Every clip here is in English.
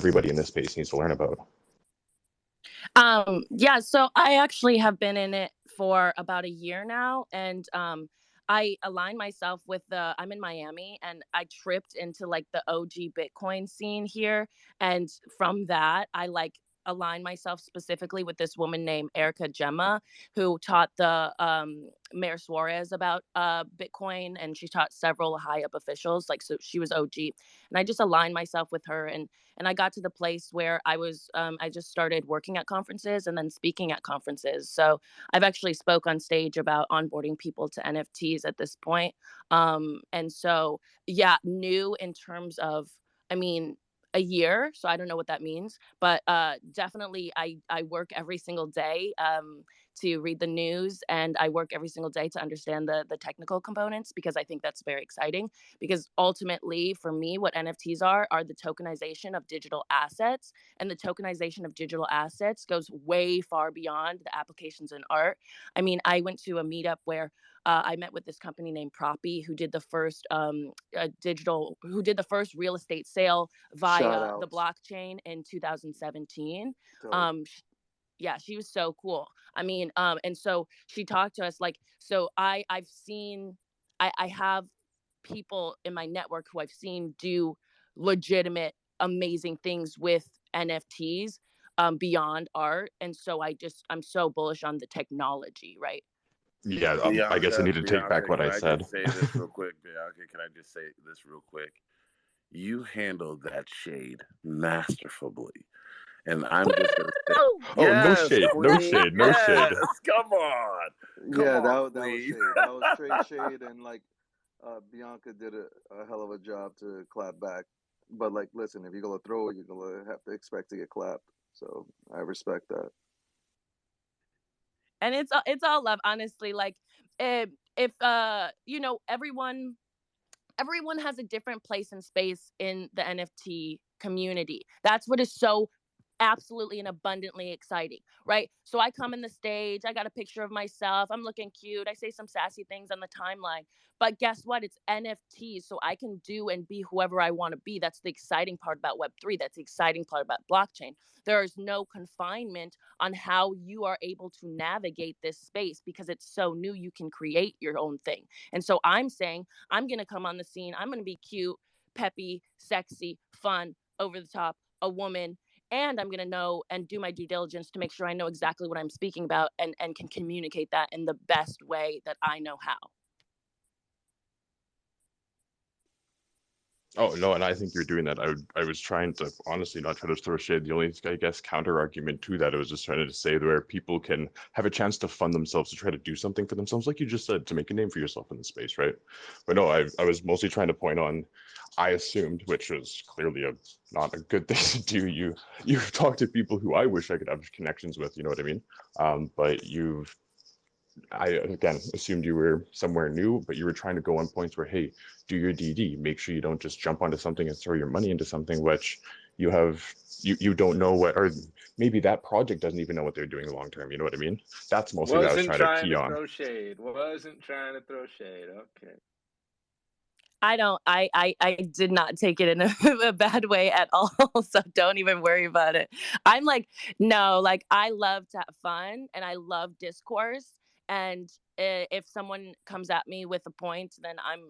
everybody in this space needs to learn about? Yeah, so I actually have been in it for about a year now, and I align myself with I'm in Miami, and I tripped into like the OG Bitcoin scene here, and from that I like align myself specifically with this woman named Erica Gemma, who taught the Mayor Suarez about Bitcoin, and she taught several high up officials, like, so she was OG, and I just aligned myself with her, and I got to the place where I just started working at conferences and then speaking at conferences. So I've actually spoke on stage about onboarding people to NFTs at this point. And so, yeah, new in terms of, I mean, a year. So I don't know what that means, but definitely I work every single day to read the news, and I work every single day to understand the technical components, because I think that's very exciting. Because ultimately, for me, what NFTs are the tokenization of digital assets, and the tokenization of digital assets goes way far beyond the applications in art. I mean, I went to a meetup where I met with this company named Proppy, who did the first who did the first real estate sale Shout via the outs. blockchain in 2017. Dope. Yeah, she was so cool. I mean, and so she talked to us like, so I've seen, I have people in my network who I've seen do legitimate, amazing things with NFTs beyond art. And so I'm so bullish on the technology, right? Yeah, I guess I Bianca, need to take back what can I I said. just say this real quick? Bianca, can I just say this real quick? You handled that shade masterfully. And I'm just going to say, Oh, no yes, shade, no queen, shade, no shade. yes, come on. Come Yeah, on, that was queen. shade. That was straight shade, and like Bianca did a hell of a job to clap back. But like, listen, if you're gonna throw it, you're gonna have to expect to get clapped. So I respect that. And it's all love, honestly. Like, if you know, everyone has a different place and space in the NFT community. That's what is so absolutely and abundantly exciting, right? So I come in the stage, I got a picture of myself, I'm looking cute, I say some sassy things on the timeline. But guess what? It's NFTs, so I can do and be whoever I want to be. That's the exciting part about Web3. That's the exciting part about blockchain. There is no confinement on how you are able to navigate this space, because it's so new. You can create your own thing. And so I'm saying, I'm going to come on the scene. I'm going to be cute, peppy, sexy, fun, over the top, a woman. And I'm going to know and do my due diligence to make sure I know exactly what I'm speaking about, and can communicate that in the best way that I know how. Oh no, and I think you're doing that. I was trying to honestly not try to throw shade. The only, I guess, counter argument to that, I was just trying to say where people can have a chance to fund themselves, to try to do something for themselves, like you just said, to make a name for yourself in the space, right? But no, I was mostly trying to point on, I assumed, which was clearly not a good thing to do. You've talked to people who I wish I could have connections with, you know what I mean? But I again assumed you were somewhere new, but you were trying to go on points where, hey, do your DD, make sure you don't just jump onto something and throw your money into something which you don't know what, or maybe that project doesn't even know what they're doing long term. You know what I mean? That's mostly what I was Wasn't trying to trying key to on. throw shade. Wasn't trying to throw shade. Okay. I did not take it in a bad way at all. So don't even worry about it. I'm like, no, like, I love to have fun and I love discourse. And if someone comes at me with a point, then I'm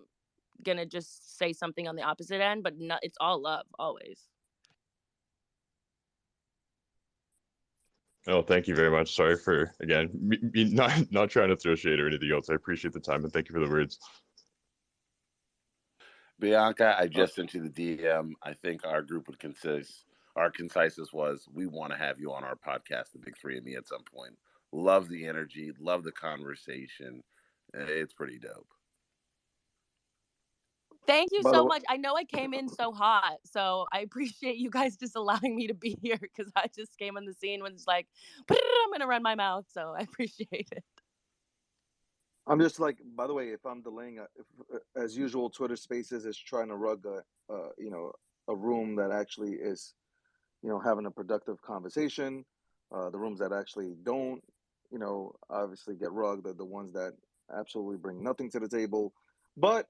going to just say something on the opposite end. But no, it's all love, always. Oh, thank you very much. Sorry for, again, me not trying to throw shade or anything else. I appreciate the time and thank you for the words. Bianca, I just sent you the DM. I think our group would consist, our conciseness was, we want to have you on our podcast, The Big Three and Me, at some point. Love the energy, love the conversation. It's pretty dope. Thank you By the so way, much. I know I came in so hot, so I appreciate you guys just allowing me to be here, because I just came on the scene when it's like, I'm going to run my mouth. So I appreciate it. I'm just like, by the way, if I'm delaying, as usual, Twitter Spaces is trying to rug a room that actually is, having a productive conversation. The rooms that actually don't, obviously get rugged are the ones that absolutely bring nothing to the table. But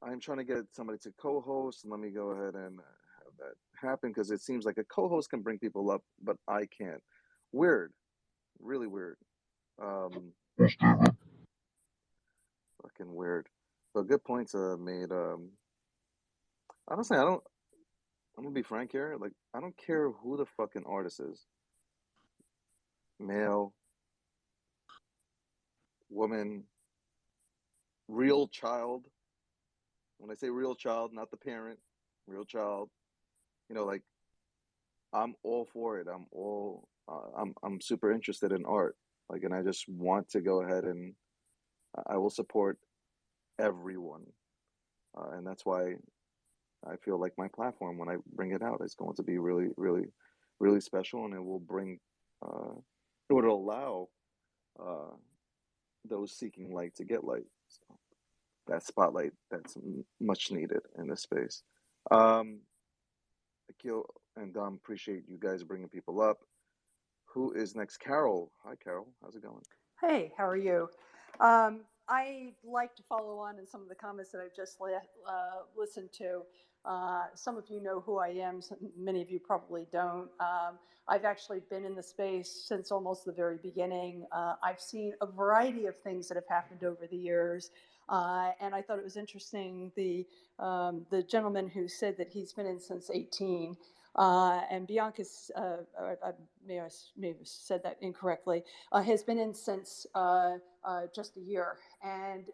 I'm trying to get somebody to co-host. Let me go ahead and have that happen because it seems like a co-host can bring people up, but I can't. Weird, really weird. Fucking weird. But good points made. Honestly, I don't. I'm gonna be frank here. Like, I don't care who the fucking artist is. Male, woman, real child. When I say real child, not the parent, real child. You know, like, I'm all for it. I'm super interested in art. Like, and I just want to go ahead and I will support everyone. And that's why I feel like my platform, when I bring it out, is going to be really, really, really special, and it will bring, it would allow those seeking light to get light. So that spotlight that's much needed in this space. Akil and Dom, appreciate you guys bringing people up. Who is next? Carol. Hi, Carol. How's it going? Hey, how are you? I'd like to follow on in some of the comments that I've just listened to. Some of you know who I am. Many of you probably don't. I've actually been in the space since almost the very beginning. I've seen a variety of things that have happened over the years. And I thought it was interesting, the gentleman who said that he's been in since 18. And Bianca's, I may have said that incorrectly, has been in since just a year. And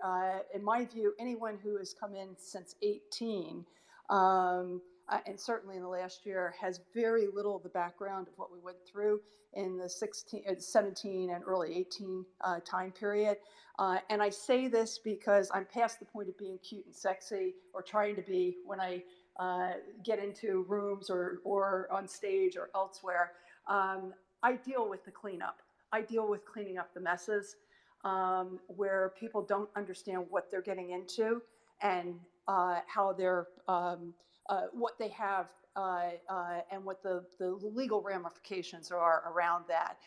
in my view, anyone who has come in since 18, and certainly in the last year, has very little of the background of what we went through in the 17 and early 18 time period. And I say this because I'm past the point of being cute and sexy, or trying to be, when I get into rooms or on stage or elsewhere. I deal with the cleanup. I deal with cleaning up the messes where people don't understand what they're getting into, and how they're, what they have, and what the legal ramifications are around that.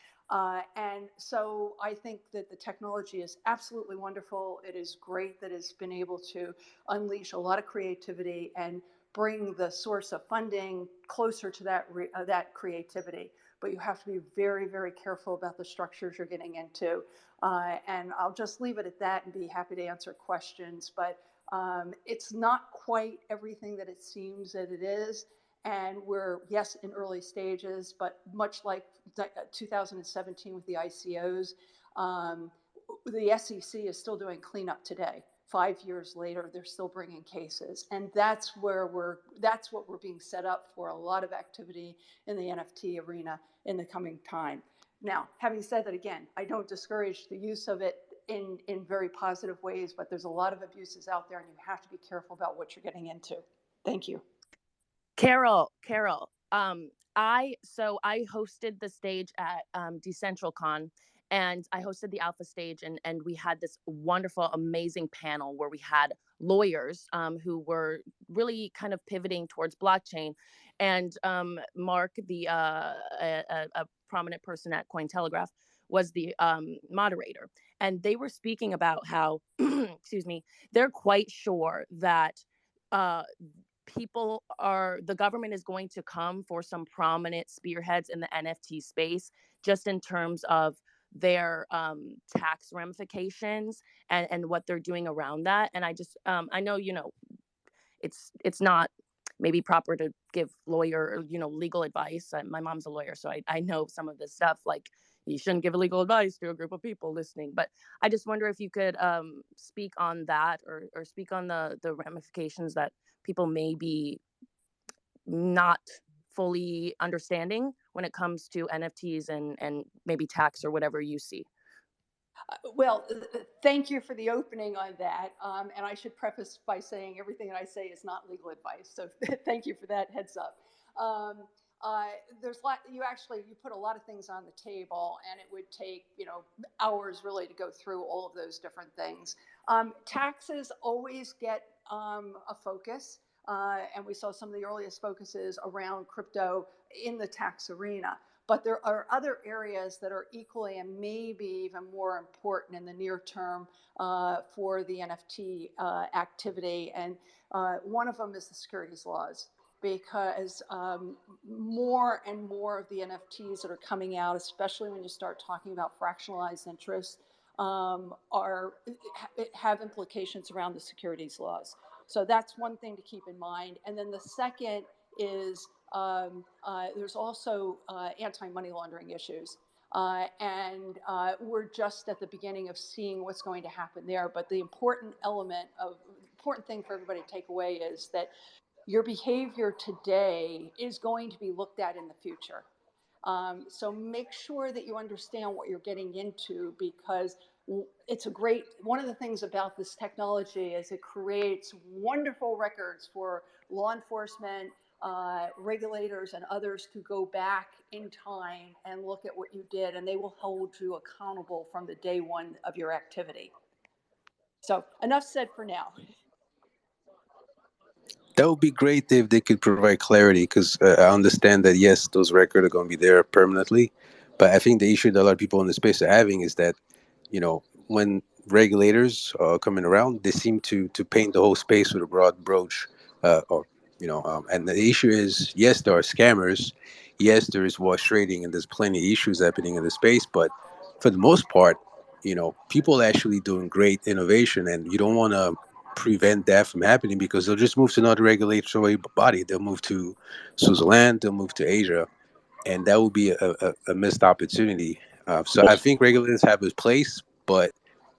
And so I think that the technology is absolutely wonderful. It is great that it's been able to unleash a lot of creativity and bring the source of funding closer to that creativity. But you have to be very, very careful about the structures you're getting into. And I'll just leave it at that and be happy to answer questions. But it's not quite everything that it seems that it is. And we're, yes, in early stages, but much like 2017 with the ICOs, the SEC is still doing cleanup today. 5 years later, they're still bringing cases. And that's what we're being set up for, a lot of activity in the NFT arena in the coming time. Now, having said that, again, I don't discourage the use of it in very positive ways, but there's a lot of abuses out there, and you have to be careful about what you're getting into. Thank you. Carol, I hosted the stage at DecentralCon, and I hosted the alpha stage, and we had this wonderful, amazing panel where we had lawyers who were really kind of pivoting towards blockchain, and Mark, a prominent person at Cointelegraph, was the moderator, and they were speaking about how, excuse me, they're quite sure that the government is going to come for some prominent spearheads in the NFT space, just in terms of their tax ramifications and what they're doing around that. And I just, I know, it's not maybe proper to give lawyer or, legal advice. My mom's a lawyer, so I know some of this stuff, like you shouldn't give legal advice to a group of people listening. But I just wonder if you could speak on that, or speak on the ramifications that people may be not fully understanding when it comes to NFTs and maybe tax or whatever you see. Well, thank you for the opening on that. And I should preface by saying everything that I say is not legal advice. So thank you for that heads up. You put a lot of things on the table, and it would take, hours really to go through all of those different things. Taxes always get a focus. And we saw some of the earliest focuses around crypto in the tax arena. But there are other areas that are equally and maybe even more important in the near term for the NFT activity. And one of them is the securities laws. because more and more of the NFTs that are coming out, especially when you start talking about fractionalized interest, have implications around the securities laws. So that's one thing to keep in mind. And then the second is there's also anti-money laundering issues. And we're just at the beginning of seeing what's going to happen there. But the important thing for everybody to take away is that your behavior today is going to be looked at in the future. So make sure that you understand what you're getting into, because it's one of the things about this technology is it creates wonderful records for law enforcement, regulators, and others to go back in time and look at what you did, and they will hold you accountable from the day one of your activity. So enough said for now. That would be great if they could provide clarity, because I understand that, yes, those records are going to be there permanently. But I think the issue that a lot of people in the space are having is that, when regulators are coming around, they seem to paint the whole space with a broad brush. And the issue is, yes, there are scammers. Yes, there is wash trading, and there's plenty of issues happening in the space. But for the most part, people are actually doing great innovation, and you don't want to prevent that from happening, because they'll just move to another regulatory body. They'll move to Switzerland, they'll move to Asia, and that would be a missed opportunity. So I think regulators have a place, but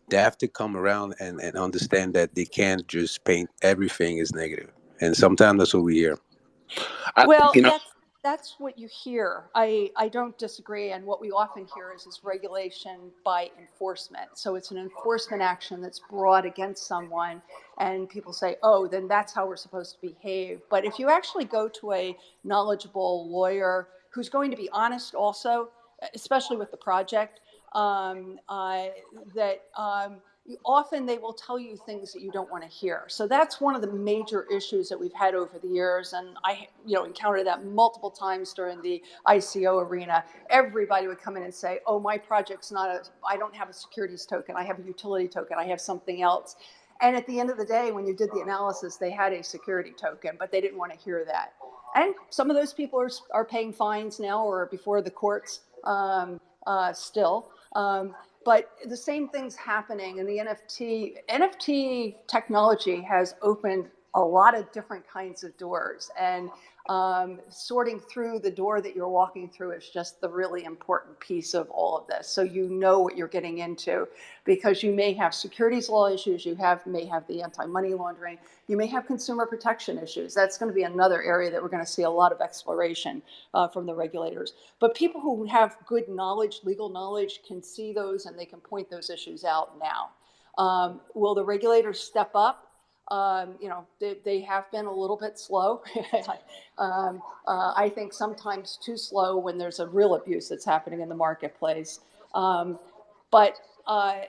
they have to come around and understand that they can't just paint everything as negative. And sometimes that's what we hear. Well, that's what you hear. I don't disagree. And what we often hear is regulation by enforcement. So it's an enforcement action that's brought against someone, and people say, oh, then that's how we're supposed to behave. But if you actually go to a knowledgeable lawyer who's going to be honest also, especially with the project, often they will tell you things that you don't want to hear. So that's one of the major issues that we've had over the years. And I encountered that multiple times during the ICO arena. Everybody would come in and say, oh, my project's I don't have a securities token. I have a utility token. I have something else. And at the end of the day, when you did the analysis, they had a security token, but they didn't want to hear that. And some of those people are paying fines now or before the courts still. But the same thing's happening in the NFT technology has opened a lot of different kinds of doors, and sorting through the door that you're walking through is just the really important piece of all of this. So you know what you're getting into, because you may have securities law issues, may have the anti-money laundering, you may have consumer protection issues. That's going to be another area that we're going to see a lot of exploration from the regulators. But people who have good knowledge, legal knowledge, can see those and they can point those issues out now. Will the regulators step up? They have been a little bit slow. I think sometimes too slow when there's a real abuse that's happening in the marketplace. But I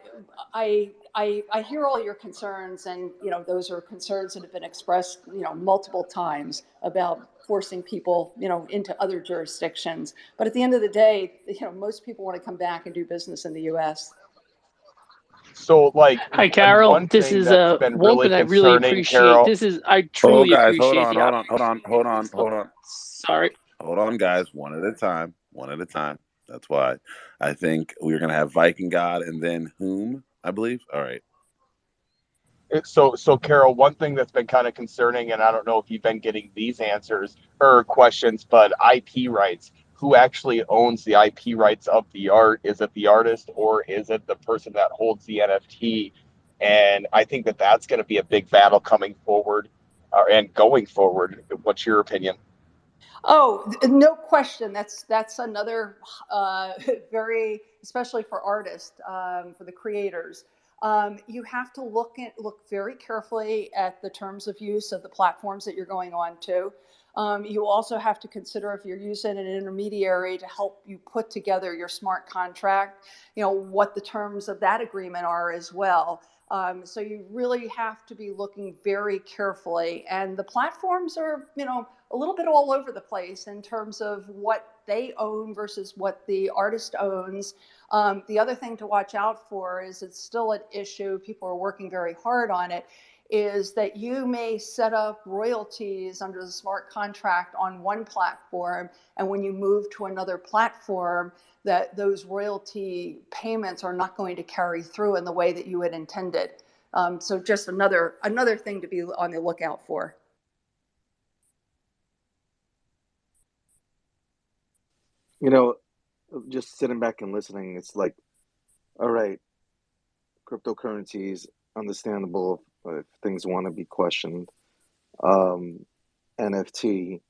hear all your concerns, and those are concerns that have been expressed multiple times about forcing people into other jurisdictions. But at the end of the day, most people want to come back and do business in the U.S. So, hi, Carol. one This thing is that's been really Walton. I really concerning, appreciate. Carol. I truly guys, appreciate hold on. Sorry. Hold on, guys. One at a time. That's why I think we're going to have Viking God and then whom, I believe. All right. So Carol, one thing that's been kind of concerning, and I don't know if you've been getting these answers or questions, but IP rights. Who actually owns the IP rights of the art? Is it the artist, or is it the person that holds the NFT? And I think that that's going to be a big battle coming forward and going forward. What's your opinion? Oh, no question. That's another very, especially for artists, for the creators. You have to look very carefully at the terms of use of the platforms that you're going on to. You also have to consider, if you're using an intermediary to help you put together your smart contract, what the terms of that agreement are as well. So you really have to be looking very carefully. And the platforms are, a little bit all over the place in terms of what they own versus what the artist owns. The other thing to watch out for is it's still an issue. People are working very hard on it. is that you may set up royalties under the smart contract on one platform, and when you move to another platform, that those royalty payments are not going to carry through in the way that you had intended. So just another thing to be on the lookout for. You know, just sitting back and listening, it's like, all right, cryptocurrencies, understandable if things want to be questioned. NFT,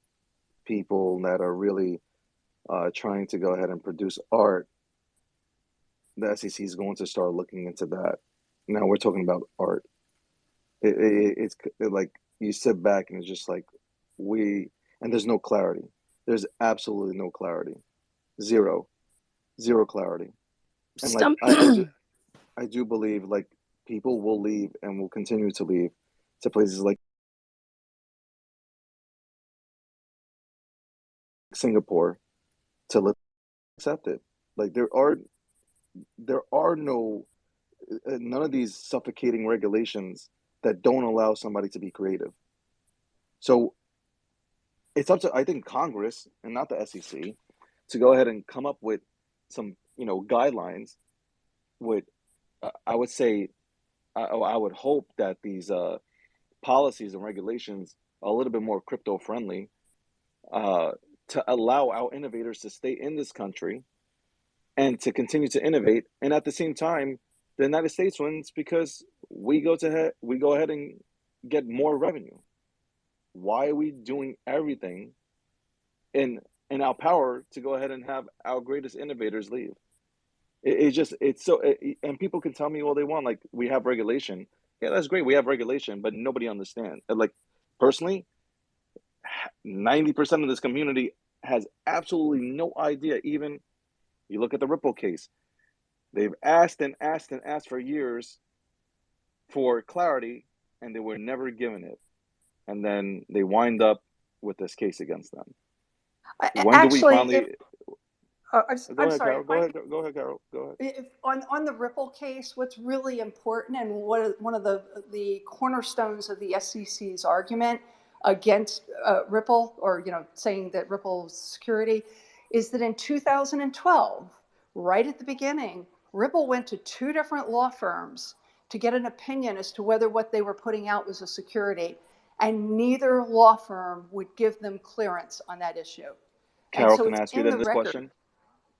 people that are really trying to go ahead and produce art, the SEC is going to start looking into that. Now we're talking about art. It's like you sit back and it's just like and there's no clarity. There's absolutely no clarity. Zero clarity. And like I do believe like people will leave and will continue to leave to places like Singapore to accept it. Like there are no none of these suffocating regulations that don't allow somebody to be creative. So it's up to, I think, Congress and not the SEC to go ahead and come up with some, guidelines with, I would say, I would hope that these policies and regulations are a little bit more crypto friendly to allow our innovators to stay in this country and to continue to innovate. And at the same time, the United States wins because we go ahead and get more revenue. Why are we doing everything in our power to go ahead and have our greatest innovators leave? And people can tell me all they want, like, we have regulation. Yeah, that's great. We have regulation, but nobody understands. Like, personally, 90% of this community has absolutely no idea. Even you look at the Ripple case, they've asked and asked and asked for years for clarity, and they were never given it. And then they wind up with this case against them. When do we finally? I'm sorry. Carol. Go ahead, Carol. Go ahead. On the Ripple case, what's really important and one of the cornerstones of the SEC's argument against Ripple, or saying that Ripple's security, is that in 2012, right at the beginning, Ripple went to two different law firms to get an opinion as to whether what they were putting out was a security, and neither law firm would give them clearance on that issue. Carol, can I ask you then this question?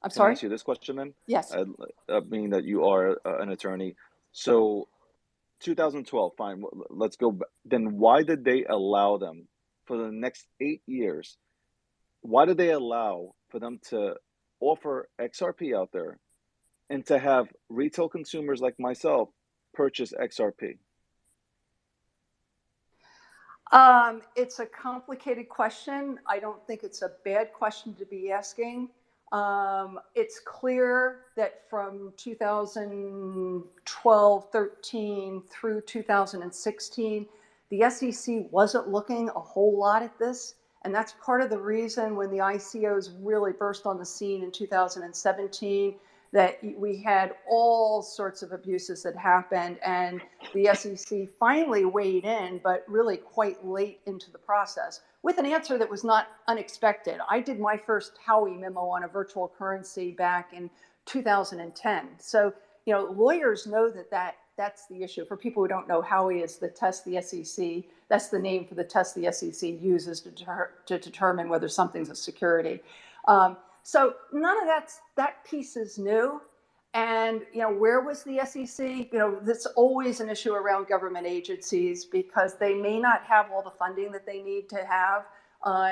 I'm sorry? Can I ask you this question then? Yes. Being that you are an attorney. So 2012, fine, let's go. Then why did they allow them for the next 8 years? Why did they allow for them to offer XRP out there and to have retail consumers like myself purchase XRP? It's a complicated question. I don't think it's a bad question to be asking. It's clear that from 2012, 13 through 2016, the SEC wasn't looking a whole lot at this. And that's part of the reason when the ICOs really burst on the scene in 2017, that we had all sorts of abuses that happened, and the SEC finally weighed in, but really quite late into the process, with an answer that was not unexpected. I did my first Howey memo on a virtual currency back in 2010. So, lawyers know that's the issue. For people who don't know, Howey is the test the SEC, that's the name for the test the SEC uses to determine whether something's a security. So none of that piece is new. And, where was the SEC? That's always an issue around government agencies because they may not have all the funding that they need to have.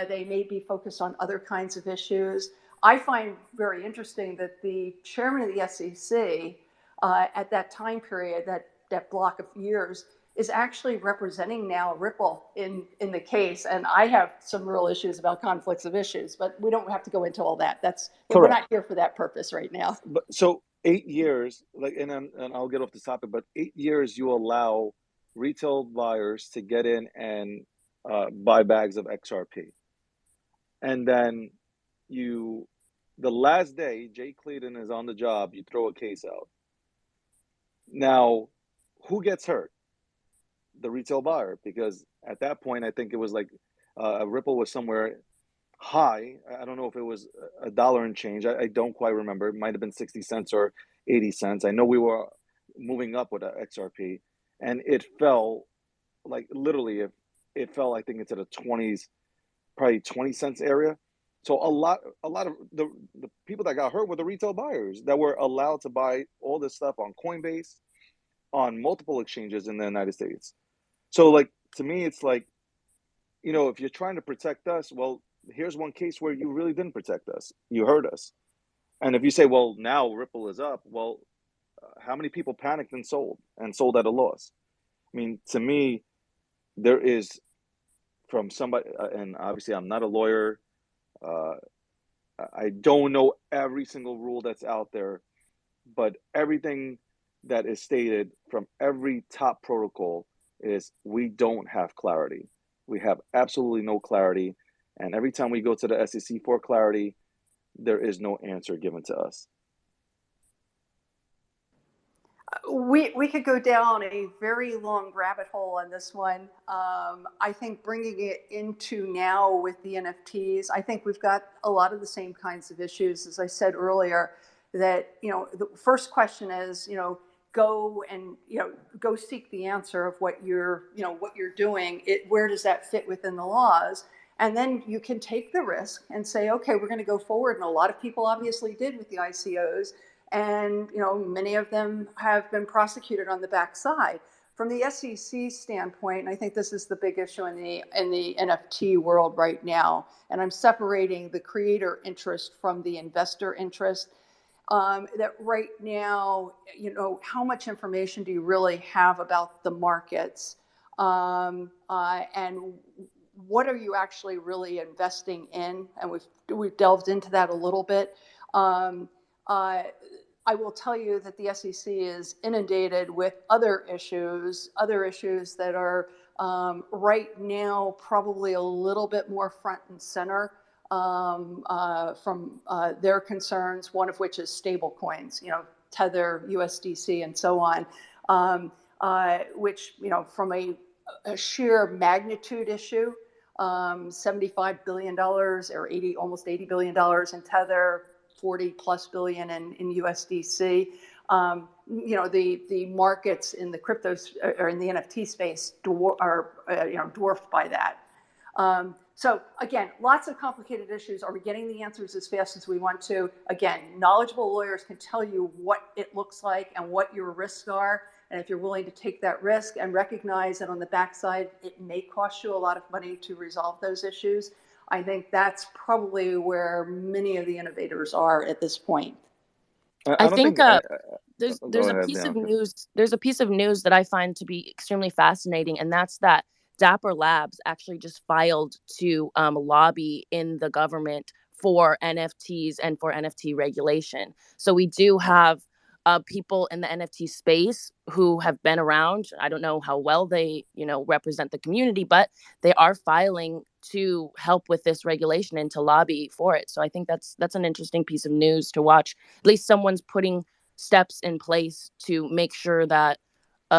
They may be focused on other kinds of issues. I find very interesting that the chairman of the SEC at that time period, that block of years, is actually representing now Ripple in the case. And I have some real issues about conflicts of issues, but we don't have to go into all that. We're not here for that purpose right now. But so 8 years, and I'll get off the topic, but 8 years you allow retail buyers to get in and buy bags of XRP. And then the last day Jay Clayton is on the job, you throw a case out. Now, who gets hurt? the retail buyer, because at that point I think it was like Ripple was somewhere high. I don't know if it was $1 and change. I don't quite remember. It might have been 60 cents or 80 cents. I know we were moving up with a XRP, and it fell like literally. It fell, I think, into the 20s, probably 20 cents area. So a lot of the people that got hurt were the retail buyers that were allowed to buy all this stuff on Coinbase, on multiple exchanges in the United States. So like, to me, it's like, if you're trying to protect us, well, here's one case where you really didn't protect us. You hurt us. And if you say, well, now Ripple is up, well, how many people panicked and sold at a loss? I mean, to me, there is from somebody, and obviously I'm not a lawyer. I don't know every single rule that's out there, but everything that is stated from every top protocol is we don't have clarity. We have absolutely no clarity. And every time we go to the SEC for clarity, there is no answer given to us. We could go down a very long rabbit hole on this one. I think bringing it into now with the NFTs, I think we've got a lot of the same kinds of issues. As I said earlier, that, the first question is, go and, go seek the answer of what you're doing. Where does that fit within the laws? And then you can take the risk and say, okay, we're going to go forward. And a lot of people obviously did with the ICOs. And, many of them have been prosecuted on the backside. From the SEC standpoint, and I think this is the big issue in the NFT world right now, and I'm separating the creator interest from the investor interest, that right now, how much information do you really have about the markets? And what are you actually really investing in? And we've delved into that a little bit. I will tell you that the SEC is inundated with other issues that are right now probably a little bit more front and center from their concerns, one of which is stable coins, Tether, USDC, and so on, which, from a sheer magnitude issue, $75 billion or almost $80 billion in Tether, 40 plus billion in USDC. The markets in the cryptos or in the NFT space are dwarfed by that. So again, lots of complicated issues. Are we getting the answers as fast as we want to? Again, knowledgeable lawyers can tell you what it looks like and what your risks are. And if you're willing to take that risk and recognize that on the backside, it may cost you a lot of money to resolve those issues, I think that's probably where many of the innovators are at this point. I think there's a piece of news. There's a piece of news that I find to be extremely fascinating, and that's that Dapper Labs actually just filed to lobby in the government for NFTs and for NFT regulation. So we do have people in the NFT space who have been around. I don't know how well they, represent the community, but they are filing to help with this regulation and to lobby for it. So I think that's an interesting piece of news to watch. At least someone's putting steps in place to make sure that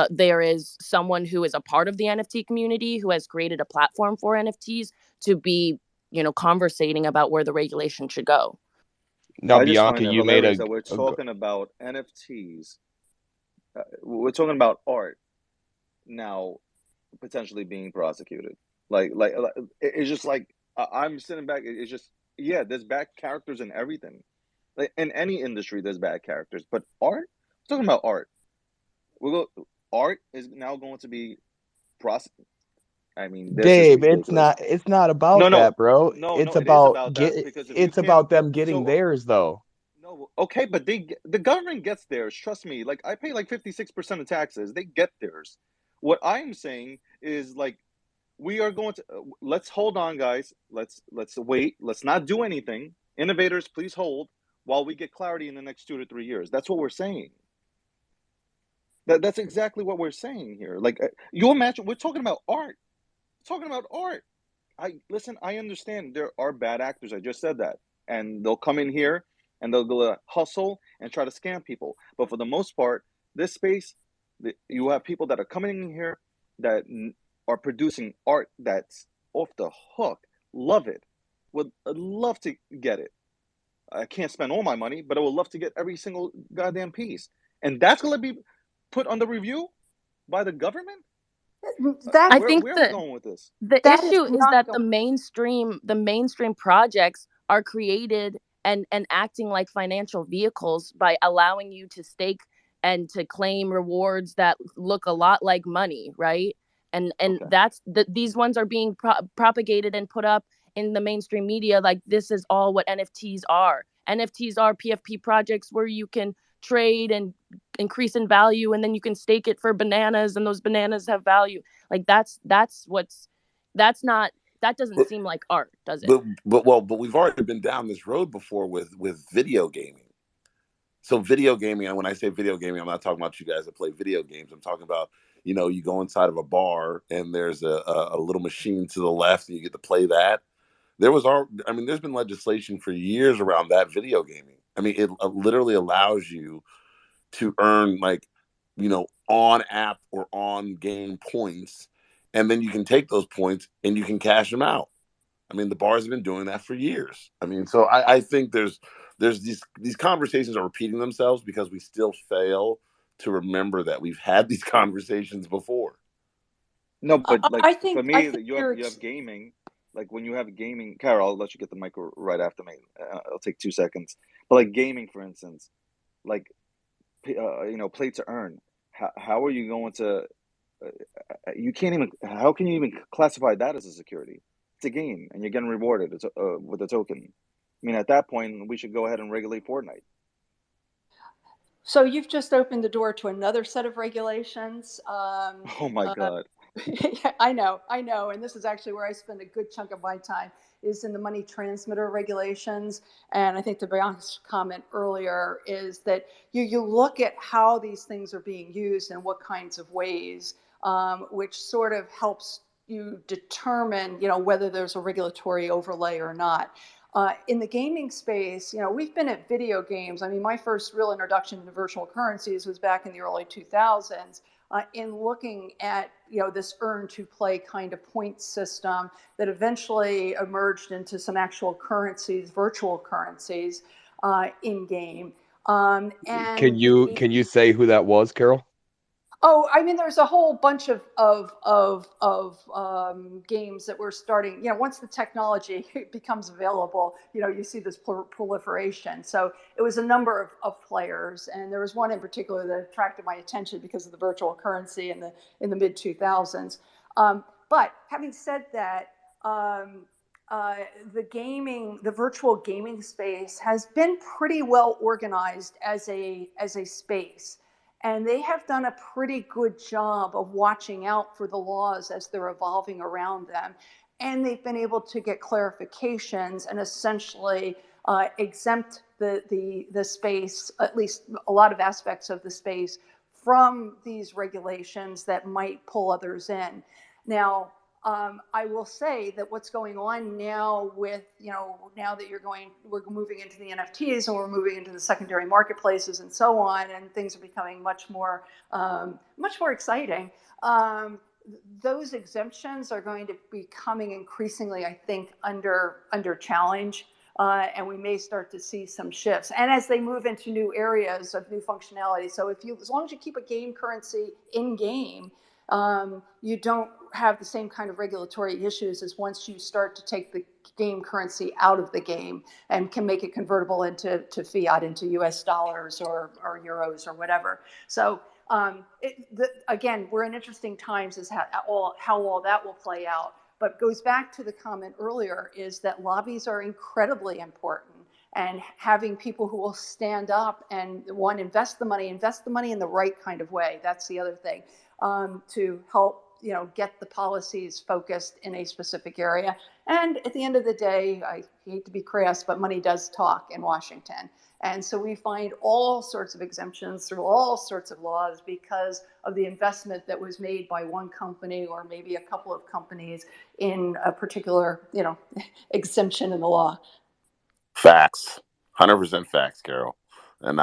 there is someone who is a part of the NFT community who has created a platform for NFTs to be, conversating about where the regulation should go. Now, I just Bianca, find it you made hilarious that we're talking about NFTs. We're talking about art now potentially being prosecuted. Like it's just like I'm sitting back. It's just, there's bad characters in everything. Like in any industry, there's bad characters. But art, we're talking about art. Art is now going to be prosecuted. I mean, Dave, it's not about that, bro. It's about them getting theirs, though. No, okay, but the government gets theirs. Trust me. Like I pay like 56% of taxes. They get theirs. What I'm saying is like we are going to let's hold on, guys. Let's wait. Let's not do anything. Innovators, please hold while we get clarity in the next 2 to 3 years. That's what we're saying. That's exactly what we're saying here. Like you imagine, we're talking about art. Talking about art. I understand there are bad actors. I just said that. And they'll come in here and they'll go hustle and try to scam people. But for the most part, this space, you have people that are coming in here that are producing art that's off the hook. Love it. Would love to get it. I can't spend all my money, but I would love to get every single goddamn piece. And that's going to be put under review by the government? I Where think are we going with this? the That is issue is not that going. the mainstream projects are created and acting like financial vehicles by allowing you to stake and to claim rewards that look a lot like money, right? And Okay. that's these ones are being propagated and put up in the mainstream media like this is all what NFTs are. NFTs are PFP projects where you can trade and increase in value, and then you can stake it for bananas, and those bananas have value. Like that's not, that doesn't But seem like art, does it? but we've already been down this road before with video gaming. So video gaming, and when I say video gaming, I'm not talking about you guys that play video games. I'm talking about, you go inside of a bar and there's a little machine to the left and you get to play that. There's been legislation for years around that video gaming. I mean, it literally allows you to earn on app or on game points, and then you can take those points and you can cash them out. I mean, the bars have been doing that for years. I mean, so I think there's these conversations are repeating themselves because we still fail to remember that we've had these conversations before. No, but I think for me, you have gaming. Like when you have gaming, Carol, I'll let you get the mic right after me. I'll take 2 seconds. But like gaming, for instance, like play to earn. How are you going to? You can't even. How can you even classify that as a security? It's a game, and you're getting rewarded with a token. I mean, at that point, we should go ahead and regulate Fortnite. So you've just opened the door to another set of regulations. Oh my God. Yeah, I know. And this is actually where I spend a good chunk of my time is in the money transmitter regulations. And I think to Bianca's comment earlier is that you look at how these things are being used and what kinds of ways, which sort of helps you determine, whether there's a regulatory overlay or not. In the gaming space, we've been at video games. I mean, my first real introduction to virtual currencies was back in the early 2000s. In looking at this earn to play kind of point system that eventually emerged into some actual currencies, virtual currencies in game. And Can you say who that was, Carol? Oh, I mean, there's a whole bunch of games that we're starting. Once the technology becomes available, you see this proliferation. So it was a number of players, and there was one in particular that attracted my attention because of the virtual currency in the mid 2000s. But having said that, the virtual gaming space has been pretty well organized as a space. And they have done a pretty good job of watching out for the laws as they're evolving around them. And they've been able to get clarifications and essentially exempt the space, at least a lot of aspects of the space, from these regulations that might pull others in. Now, I will say that what's going on now with, now that we're moving into the NFTs and we're moving into the secondary marketplaces and so on, and things are becoming much more exciting. Those exemptions are going to be coming increasingly, I think, under challenge. And we may start to see some shifts. And as they move into new areas of new functionality. So as long as you keep a game currency in game, you don't have the same kind of regulatory issues as once you start to take the game currency out of the game and can make it convertible into fiat, into US dollars or euros or whatever. So again, we're in interesting times as how all that will play out. But goes back to the comment earlier is that lobbies are incredibly important, and having people who will stand up and invest the money in the right kind of way. That's the other thing, to help get the policies focused in a specific area. And at the end of the day, I hate to be crass, but money does talk in Washington. And so we find all sorts of exemptions through all sorts of laws because of the investment that was made by one company or maybe a couple of companies in a particular, exemption in the law. Facts, 100% facts, Carol. And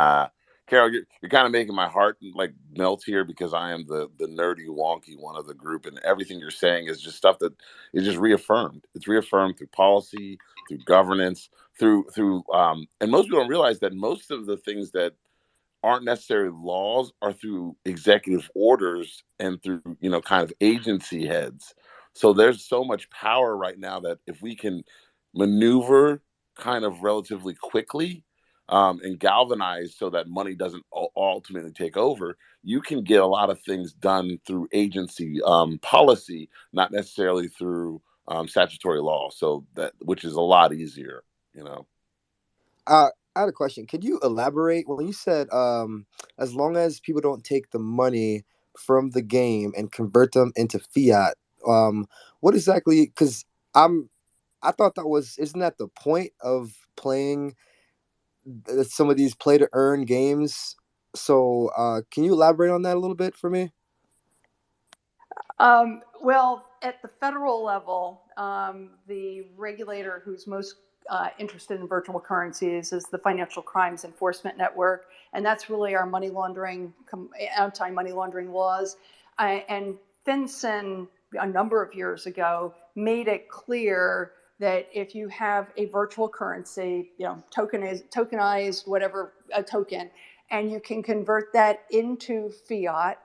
Carol, you're kind of making my heart like melt here because I am the nerdy wonky one of the group, and everything you're saying is just stuff that is just reaffirmed. It's reaffirmed through policy, through governance, through and most people don't realize that most of the things that aren't necessarily laws are through executive orders and through, kind of agency heads. So there's so much power right now that if we can maneuver kind of relatively quickly, and galvanize so that money doesn't ultimately take over, you can get a lot of things done through agency policy, not necessarily through statutory law. So which is a lot easier, I had a question. Could you elaborate when you said as long as people don't take the money from the game and convert them into fiat? What exactly? Because I thought isn't that the point of playing some of these play to earn games? So can you elaborate on that a little bit for me? Well, at the federal level, the regulator who's most interested in virtual currencies is the Financial Crimes Enforcement Network, and that's really our anti-money laundering laws. And FinCEN, a number of years ago, made it clear that if you have a virtual currency, tokenized, whatever, a token, and you can convert that into fiat,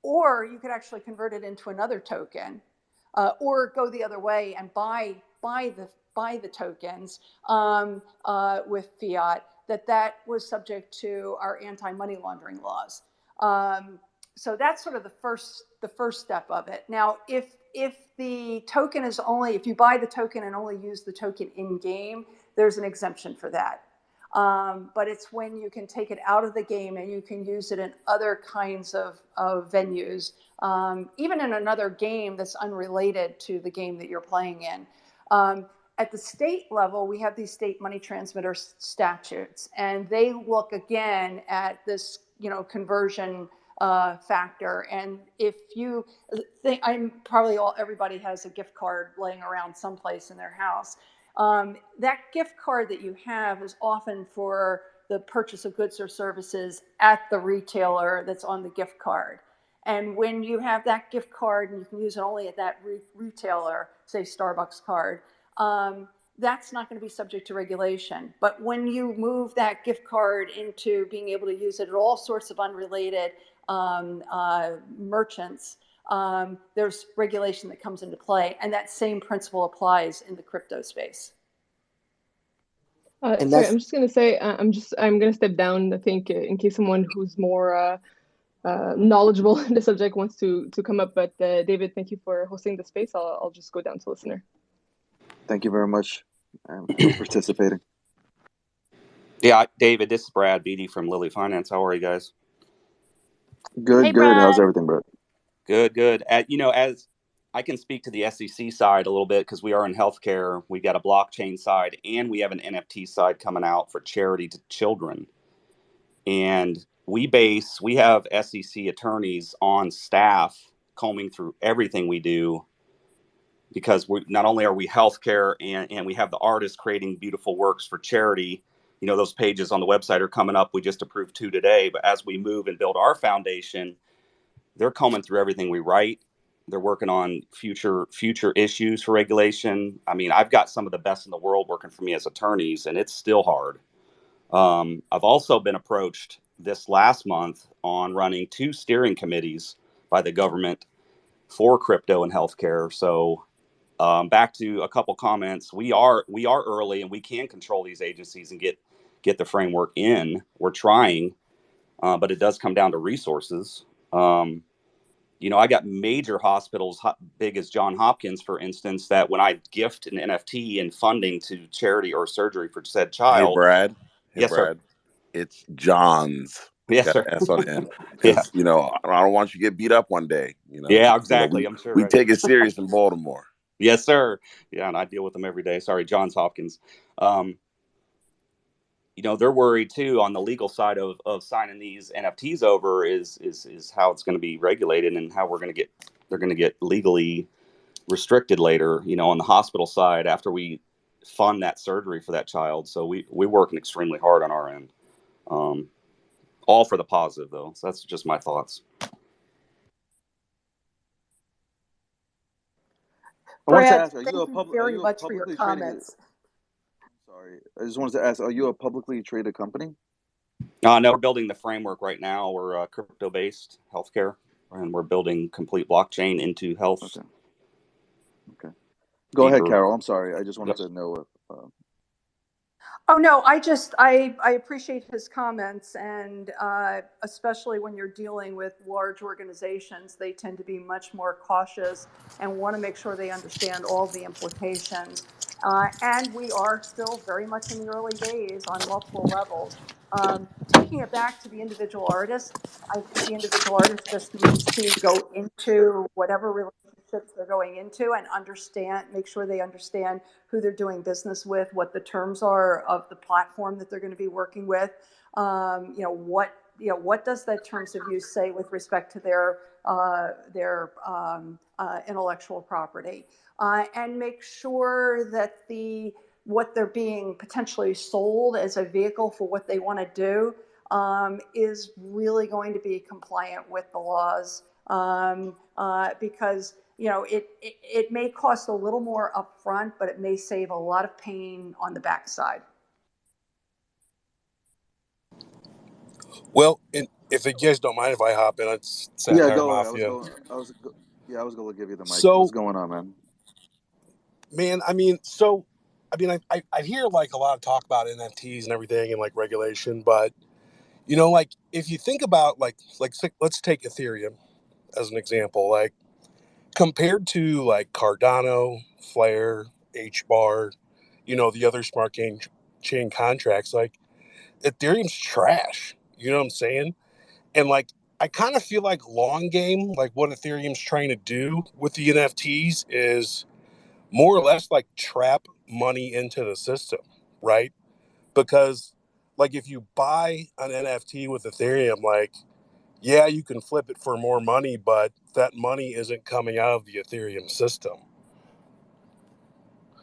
or you could actually convert it into another token, or go the other way and buy the tokens with fiat, that was subject to our anti-money laundering laws. So that's sort of the first step of it. Now, if the token is if you buy the token and only use the token in game, there's an exemption for that. But it's when you can take it out of the game and you can use it in other kinds of venues, even in another game that's unrelated to the game that you're playing in. At the state level, we have these state money transmitter statutes, and they look again at this, conversion factor. And if you think, everybody has a gift card laying around someplace in their house. That gift card that you have is often for the purchase of goods or services at the retailer that's on the gift card. And when you have that gift card and you can use it only at that retailer, say Starbucks card, that's not going to be subject to regulation. But when you move that gift card into being able to use it at all sorts of unrelated merchants, there's regulation that comes into play, and that same principle applies in the crypto space. Sorry, I'm just going to say, I'm going to step down, I think, in case someone who's more knowledgeable in the subject wants to come up. But David, thank you for hosting the space. I'll just go down to listener. Thank you very much for participating. Yeah, David, this is Brad Beatty from Lily Finance. How are you guys? Good, Hey, good. Brad. How's everything, bro? Good. As I can speak to the SEC side a little bit because we are in healthcare. We got a blockchain side and we have an NFT side coming out for charity to children. And we have SEC attorneys on staff combing through everything we do because not only are we healthcare and we have the artists creating beautiful works for charity. Those pages on the website are coming up. We just approved 2 today. But as we move and build our foundation, they're combing through everything we write. They're working on future issues for regulation. I mean, I've got some of the best in the world working for me as attorneys, and it's still hard. I've also been approached this last month on running 2 steering committees by the government for crypto and healthcare. So back to a couple comments. We are early, and we can control these agencies and get the framework in. We're trying, but it does come down to resources. I got major hospitals, big as Johns Hopkins, for instance, that when I gift an NFT and funding to charity or surgery for said child. Hey, Brad. Yes, Brad. sir. It's John's. Yes, sir. S on N. Because, I don't want you to get beat up one day. Yeah, exactly. I'm sure. We take it serious in Baltimore. Yes, sir. Yeah, and I deal with them every day. Sorry, Johns Hopkins. They're worried too on the legal side of signing these NFTs over is how it's going to be regulated and how they're going to get legally restricted later, on the hospital side after we fund that surgery for that child. So we're working extremely hard on our end. all for the positive, though. So that's just my thoughts. I wanted to Brad, ask, thank you very much for your comments. Sorry, I just wanted to ask, are you a publicly traded company? No, we're building the framework right now. We're crypto-based healthcare, and we're building complete blockchain into health. Okay. Go ahead, Carol. I'm sorry. I just wanted to know if. Oh no, I appreciate his comments, and especially when you're dealing with large organizations, they tend to be much more cautious and want to make sure they understand all the implications. And we are still very much in the early days on multiple levels. Taking it back to the individual artist, I think the individual artist just needs to go into whatever relationships they're going into and make sure they understand who they're doing business with, what the terms are of the platform that they're going to be working with. What does that terms of use say with respect to their intellectual property, and make sure that what they're being potentially sold as a vehicle for what they want to do is really going to be compliant with the laws, because it may cost a little more upfront, but it may save a lot of pain on the backside. Well, if you guys don't mind if I hop in, it's Satire Go ahead. Mafia. I was going to give you the mic. So, what's going on, man? Man, I hear like a lot of talk about NFTs and everything and like regulation, but like if you think about like let's take Ethereum as an example, like compared to like Cardano, Flare, HBAR, the other smart chain contracts, like Ethereum's trash. You know what I'm saying? And like I kind of feel like long game, like what Ethereum's trying to do with the NFTs is more or less like trap money into the system, right? Because like if you buy an NFT with Ethereum, like, yeah, you can flip it for more money, but that money isn't coming out of the Ethereum system.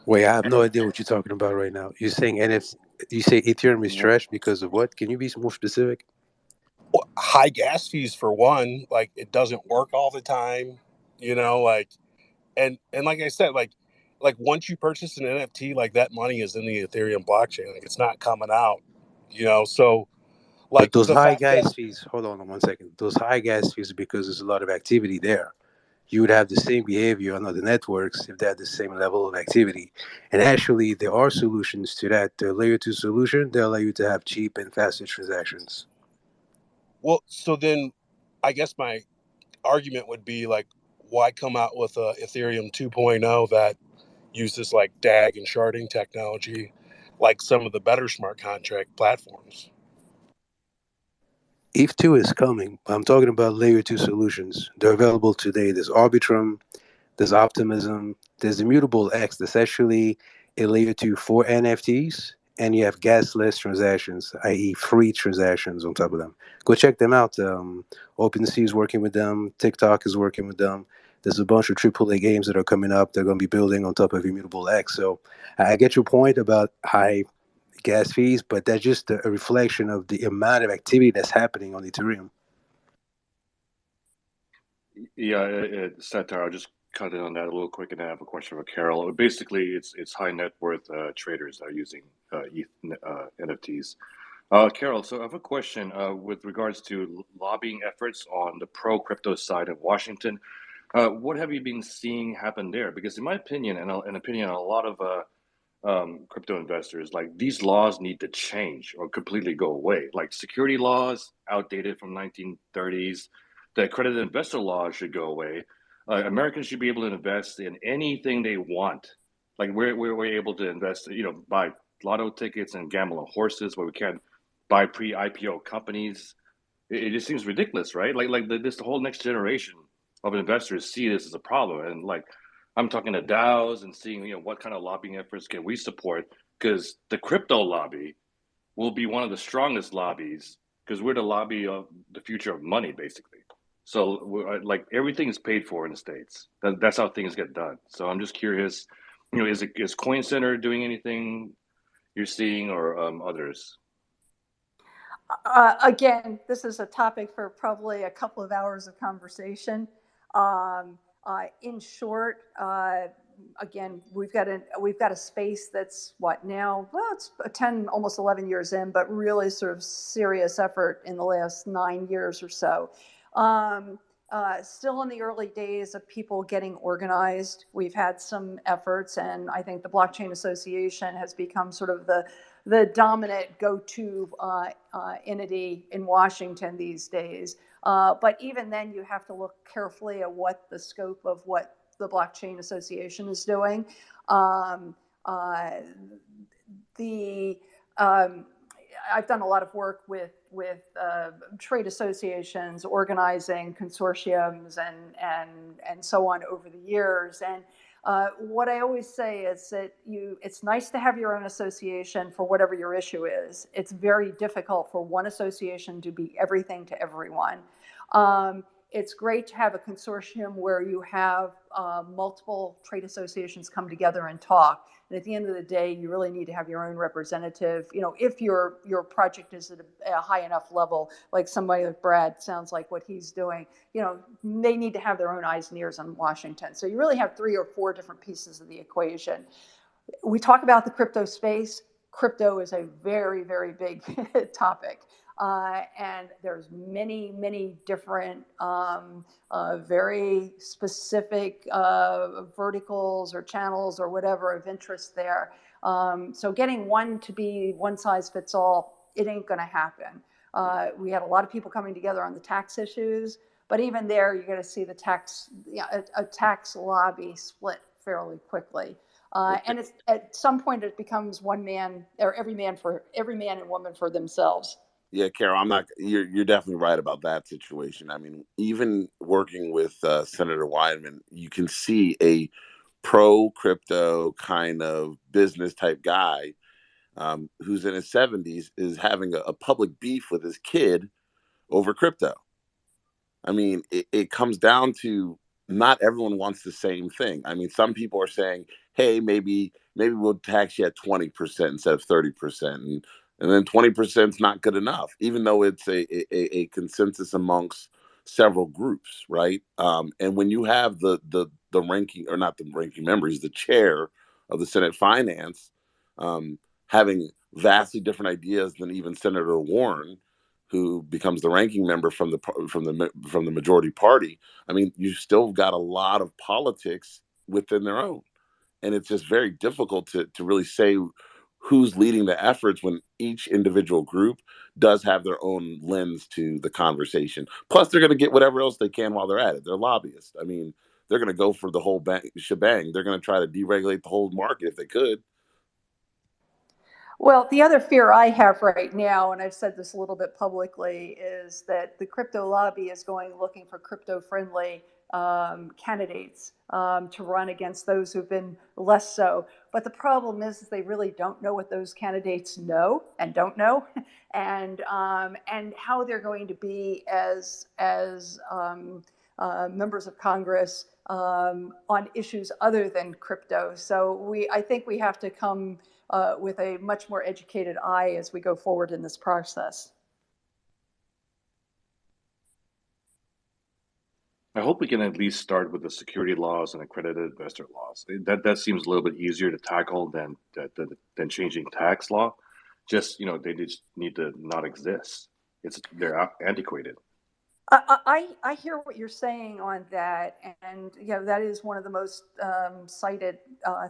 Wait, I have no idea what you're talking about right now. You're saying NFT, you say Ethereum is trash because of what? Can you be more specific? Well, high gas fees for one, like it doesn't work all the time, like, and like I said, like once you purchase an NFT, like that money is in the Ethereum blockchain, like it's not coming out, so like but those high gas fees, hold on 1 second. Those high gas fees, because there's a lot of activity there. You would have the same behavior on other networks if they had the same level of activity. And actually, there are solutions to that. The layer 2 solution, they allow you to have cheap and faster transactions. Well, so then I guess my argument would be like, why come out with a Ethereum 2.0 that uses like DAG and sharding technology, like some of the better smart contract platforms? ETH2 is coming. I'm talking about layer 2 solutions. They're available today. There's Arbitrum, there's Optimism, there's Immutable X. That's actually a layer 2 for NFTs, and you have gasless transactions, i.e. free transactions on top of them. Go check them out. OpenSea is working with them. TikTok is working with them. There's a bunch of AAA games that are coming up. They're going to be building on top of Immutable X. So I get your point about high gas fees, but that's just a reflection of the amount of activity that's happening on Ethereum. Yeah, Satire, I'll just cut in on that a little quick, and I have a question for Carol. Basically, it's high net worth traders that are using NFTs. Carol, so I have a question with regards to lobbying efforts on the pro-crypto side of Washington. What have you been seeing happen there? Because in my opinion, and an opinion of a lot of crypto investors, like these laws need to change or completely go away. Like security laws, outdated from 1930s. The accredited investor law should go away. Americans should be able to invest in anything they want. Like we're able to invest, buy lotto tickets and gamble on horses, where we can't buy pre-IPO companies. It just seems ridiculous, right? The whole next generation of investors see this as a problem, and like I'm talking to DAOs and seeing what kind of lobbying efforts can we support, because the crypto lobby will be one of the strongest lobbies, because we're the lobby of the future of money, basically. So like everything is paid for in the States. That's how things get done. So I'm just curious, is Coin Center doing anything you're seeing, or others? Again, this is a topic for probably a couple of hours of conversation. In short, again, we've got a space that's what now? Well, it's 10, almost 11 years in, but really sort of serious effort in the last 9 years or so. Still in the early days of people getting organized. We've had some efforts, and I think the Blockchain Association has become sort of the dominant go-to entity in Washington these days. But even then, you have to look carefully at what the scope of what the Blockchain Association is doing. I've done a lot of work with trade associations, organizing consortiums, and so on over the years. And what I always say is that it's nice to have your own association for whatever your issue is. It's very difficult for one association to be everything to everyone. It's great to have a consortium where you have multiple trade associations come together and talk. And at the end of the day, you really need to have your own representative. If your project is at a high enough level, like somebody like Brad sounds like what he's doing, they need to have their own eyes and ears on Washington. So you really have 3 or 4 different pieces of the equation. We talk about the crypto space. Crypto is a very, very big topic. And there's many, many different, very specific verticals or channels or whatever of interest there. So getting one to be one size fits all, it ain't going to happen. We had a lot of people coming together on the tax issues, but even there, you're going to see the a tax lobby split fairly quickly. And it's, at some point, it becomes one man, or every man and woman for themselves. Yeah, Carol, you're definitely right about that situation. I mean, even working with Senator Wyden, you can see a pro crypto kind of business type guy who's in his 70s is having a public beef with his kid over crypto. I mean, it comes down to not everyone wants the same thing. I mean, some people are saying, hey, maybe we'll tax you at 20% instead of 30%. And then 20% is not good enough, even though it's a consensus amongst several groups, right? And when you have the ranking, or not the ranking member, he's the chair of the Senate Finance, having vastly different ideas than even Senator Warren, who becomes the ranking member from the majority party. I mean, you've still got a lot of politics within their own, and it's just very difficult to really say who's leading the efforts when each individual group does have their own lens to the conversation. Plus, they're going to get whatever else they can while they're at it. They're lobbyists. I mean, they're going to go for the whole shebang. They're going to try to deregulate the whole market if they could. Well, the other fear I have right now, and I've said this a little bit publicly, is that the crypto lobby is looking for crypto-friendly candidates to run against those who've been less so. But the problem is they really don't know what those candidates know and don't know, and how they're going to be as members of Congress on issues other than crypto. So I think we have to come with a much more educated eye as we go forward in this process. I hope we can at least start with the security laws and accredited investor laws. That seems a little bit easier to tackle than changing tax law. Just, they just need to not exist. They're antiquated. I hear what you're saying on that, and that is one of the most cited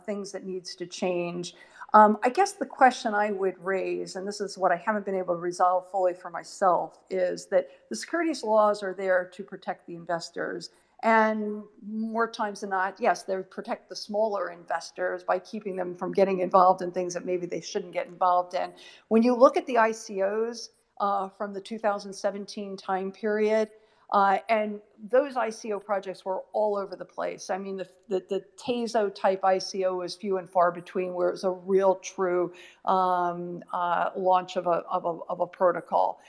things that needs to change. I guess the question I would raise, and this is what I haven't been able to resolve fully for myself, is that the securities laws are there to protect the investors. And more times than not, yes, they protect the smaller investors by keeping them from getting involved in things that maybe they shouldn't get involved in. When you look at the ICOs from the 2017 time period, and those ICO projects were all over the place. I mean, the Tezo type ICO was few and far between, where it was a real true launch of a protocol.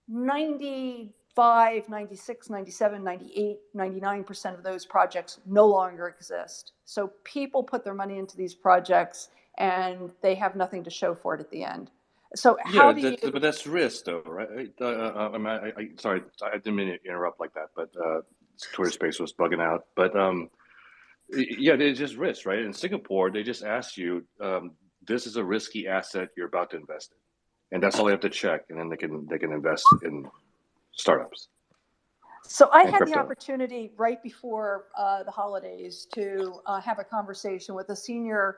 95, 96, 97, 98, 99% of those projects no longer exist. So people put their money into these projects and they have nothing to show for it at the end. So Yeah, how do you? but that's risk, though, right? Sorry, I didn't mean to interrupt like that, but Twitter Space was bugging out. But yeah, it's just risk, right? In Singapore, they just ask you, this is a risky asset you're about to invest in, and that's all they have to check, and then they can invest in startups So I and had the crypto. opportunity right before the holidays to have a conversation with a senior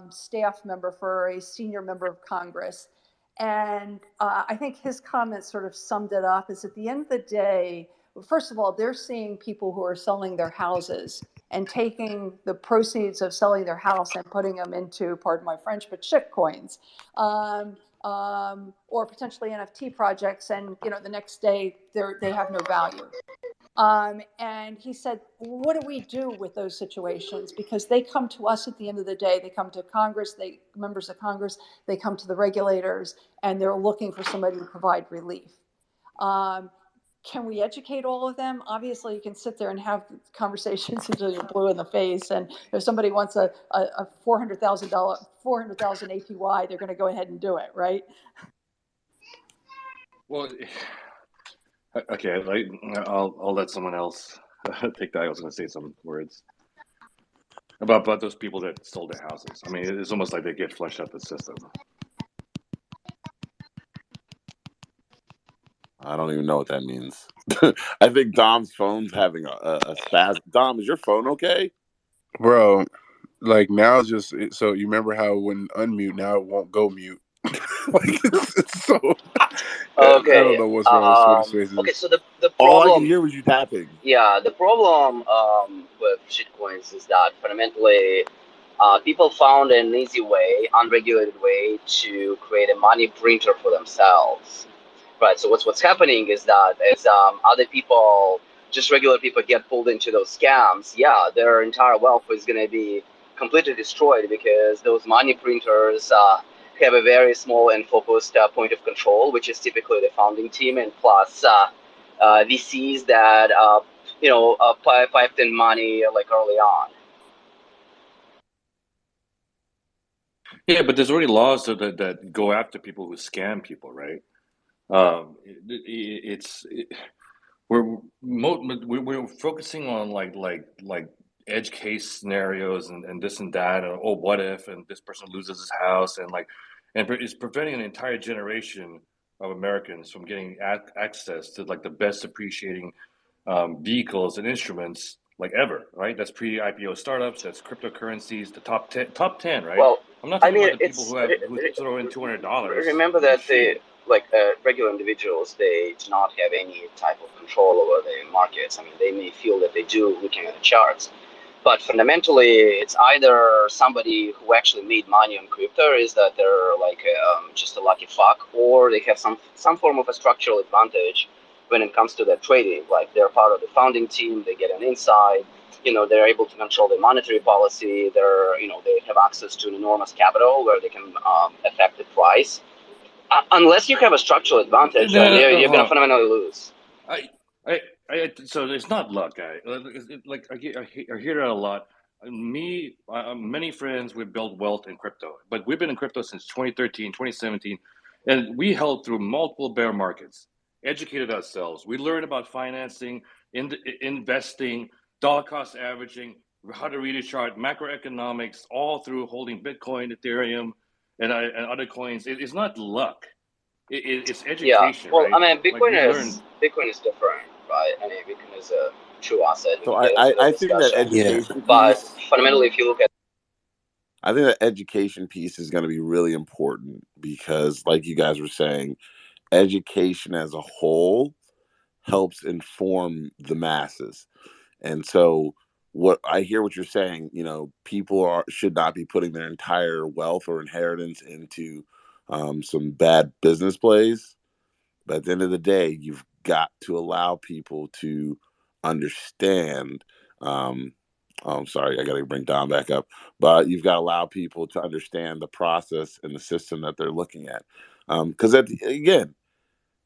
staff member for a senior member of Congress. And I think his comments sort of summed it up is at the end of the day, first of all, they're seeing people who are selling their houses and taking the proceeds of selling their house and putting them into, pardon my French, but shit coins. Or potentially NFT projects, and the next day they have no value. And he said, what do we do with those situations? Because they come to us at the end of the day. They come to Congress, members of Congress, they come to the regulators, and they're looking for somebody to provide relief. Can we educate all of them? Obviously, you can sit there and have conversations until you're blue in the face. And if somebody wants a $400,000 APY, they're going to go ahead and do it, right? Well, okay, I'll let someone else take that. I was going to say some words about those people that sold their houses. I mean, it's almost like they get flushed out the system. I don't even know what that means. I think Dom's phone's having a spasm. Dom, is your phone okay? Bro, like now it's just so you remember how when unmute now it won't go mute. Like it's so I don't know what's wrong with Twitter Spaces. Okay, so the All I could problem, hear was you tapping. yeah, the problem with shitcoins is that fundamentally people found an easy way, unregulated way to create a money printer for themselves, right? So what's happening is that as other people, just regular people, get pulled into those scams, yeah, their entire wealth is going to be completely destroyed because those money printers have a very small and focused point of control, which is typically the founding team, and plus VCs that piped in money like early on. Yeah, but there's already laws that go after people who scam people, right? We're focusing on like edge case scenarios and this and that, and oh, what if, and this person loses his house, and it's preventing an entire generation of Americans from getting access to like the best appreciating vehicles and instruments like ever, right? That's pre-IPO startups, that's cryptocurrencies, the top 10, right? Well, I'm not I talking mean, about the people who throw in $200. remember that regular individuals, they do not have any type of control over the markets. I mean, they may feel that they do looking at the charts, but fundamentally, it's either somebody who actually made money on crypto, is that they're like just a lucky fuck, or they have some form of a structural advantage when it comes to their trading. Like they're part of the founding team, they get an insight. They're able to control their monetary policy. They have access to an enormous capital where they can affect the price. Unless you have a structural advantage, you're going to fundamentally lose. So it's not luck, guy. Like I hear that a lot. Many friends, we've built wealth in crypto, but we've been in crypto since 2013, 2017, and we held through multiple bear markets, educated ourselves. We learned about financing, investing, dollar cost averaging, how to read a chart, macroeconomics, all through holding Bitcoin, Ethereum, and other coins. It's not luck. It's education. Yeah, well, right? I mean, Bitcoin Learned... is different, right? I mean, Bitcoin is a true asset. So I think that education but piece, fundamentally, if you look at, I think that education piece is going to be really important because, like you guys were saying, education as a whole helps inform the masses. And so what I hear what you're saying, people should not be putting their entire wealth or inheritance into some bad business plays. But at the end of the day, you've got to allow people to understand. I'm sorry, I got to bring Don back up. But you've got to allow people to understand the process and the system that they're looking at. Because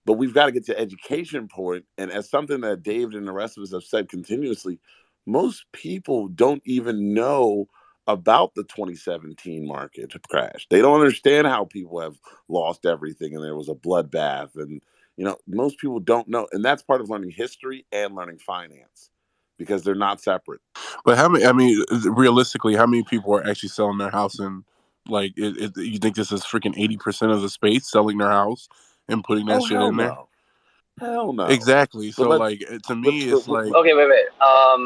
but we've got to get to education point. And as something that David and the rest of us have said continuously, most people don't even know about the 2017 market crash. They don't understand how people have lost everything and there was a bloodbath. And, most people don't know. And that's part of learning history and learning finance because they're not separate. But how many? I mean, realistically, how many people are actually selling their house and you think this is freaking 80% of the space selling their house and putting that shit in there? Hell no. Exactly. So to me, it's like Okay, wait.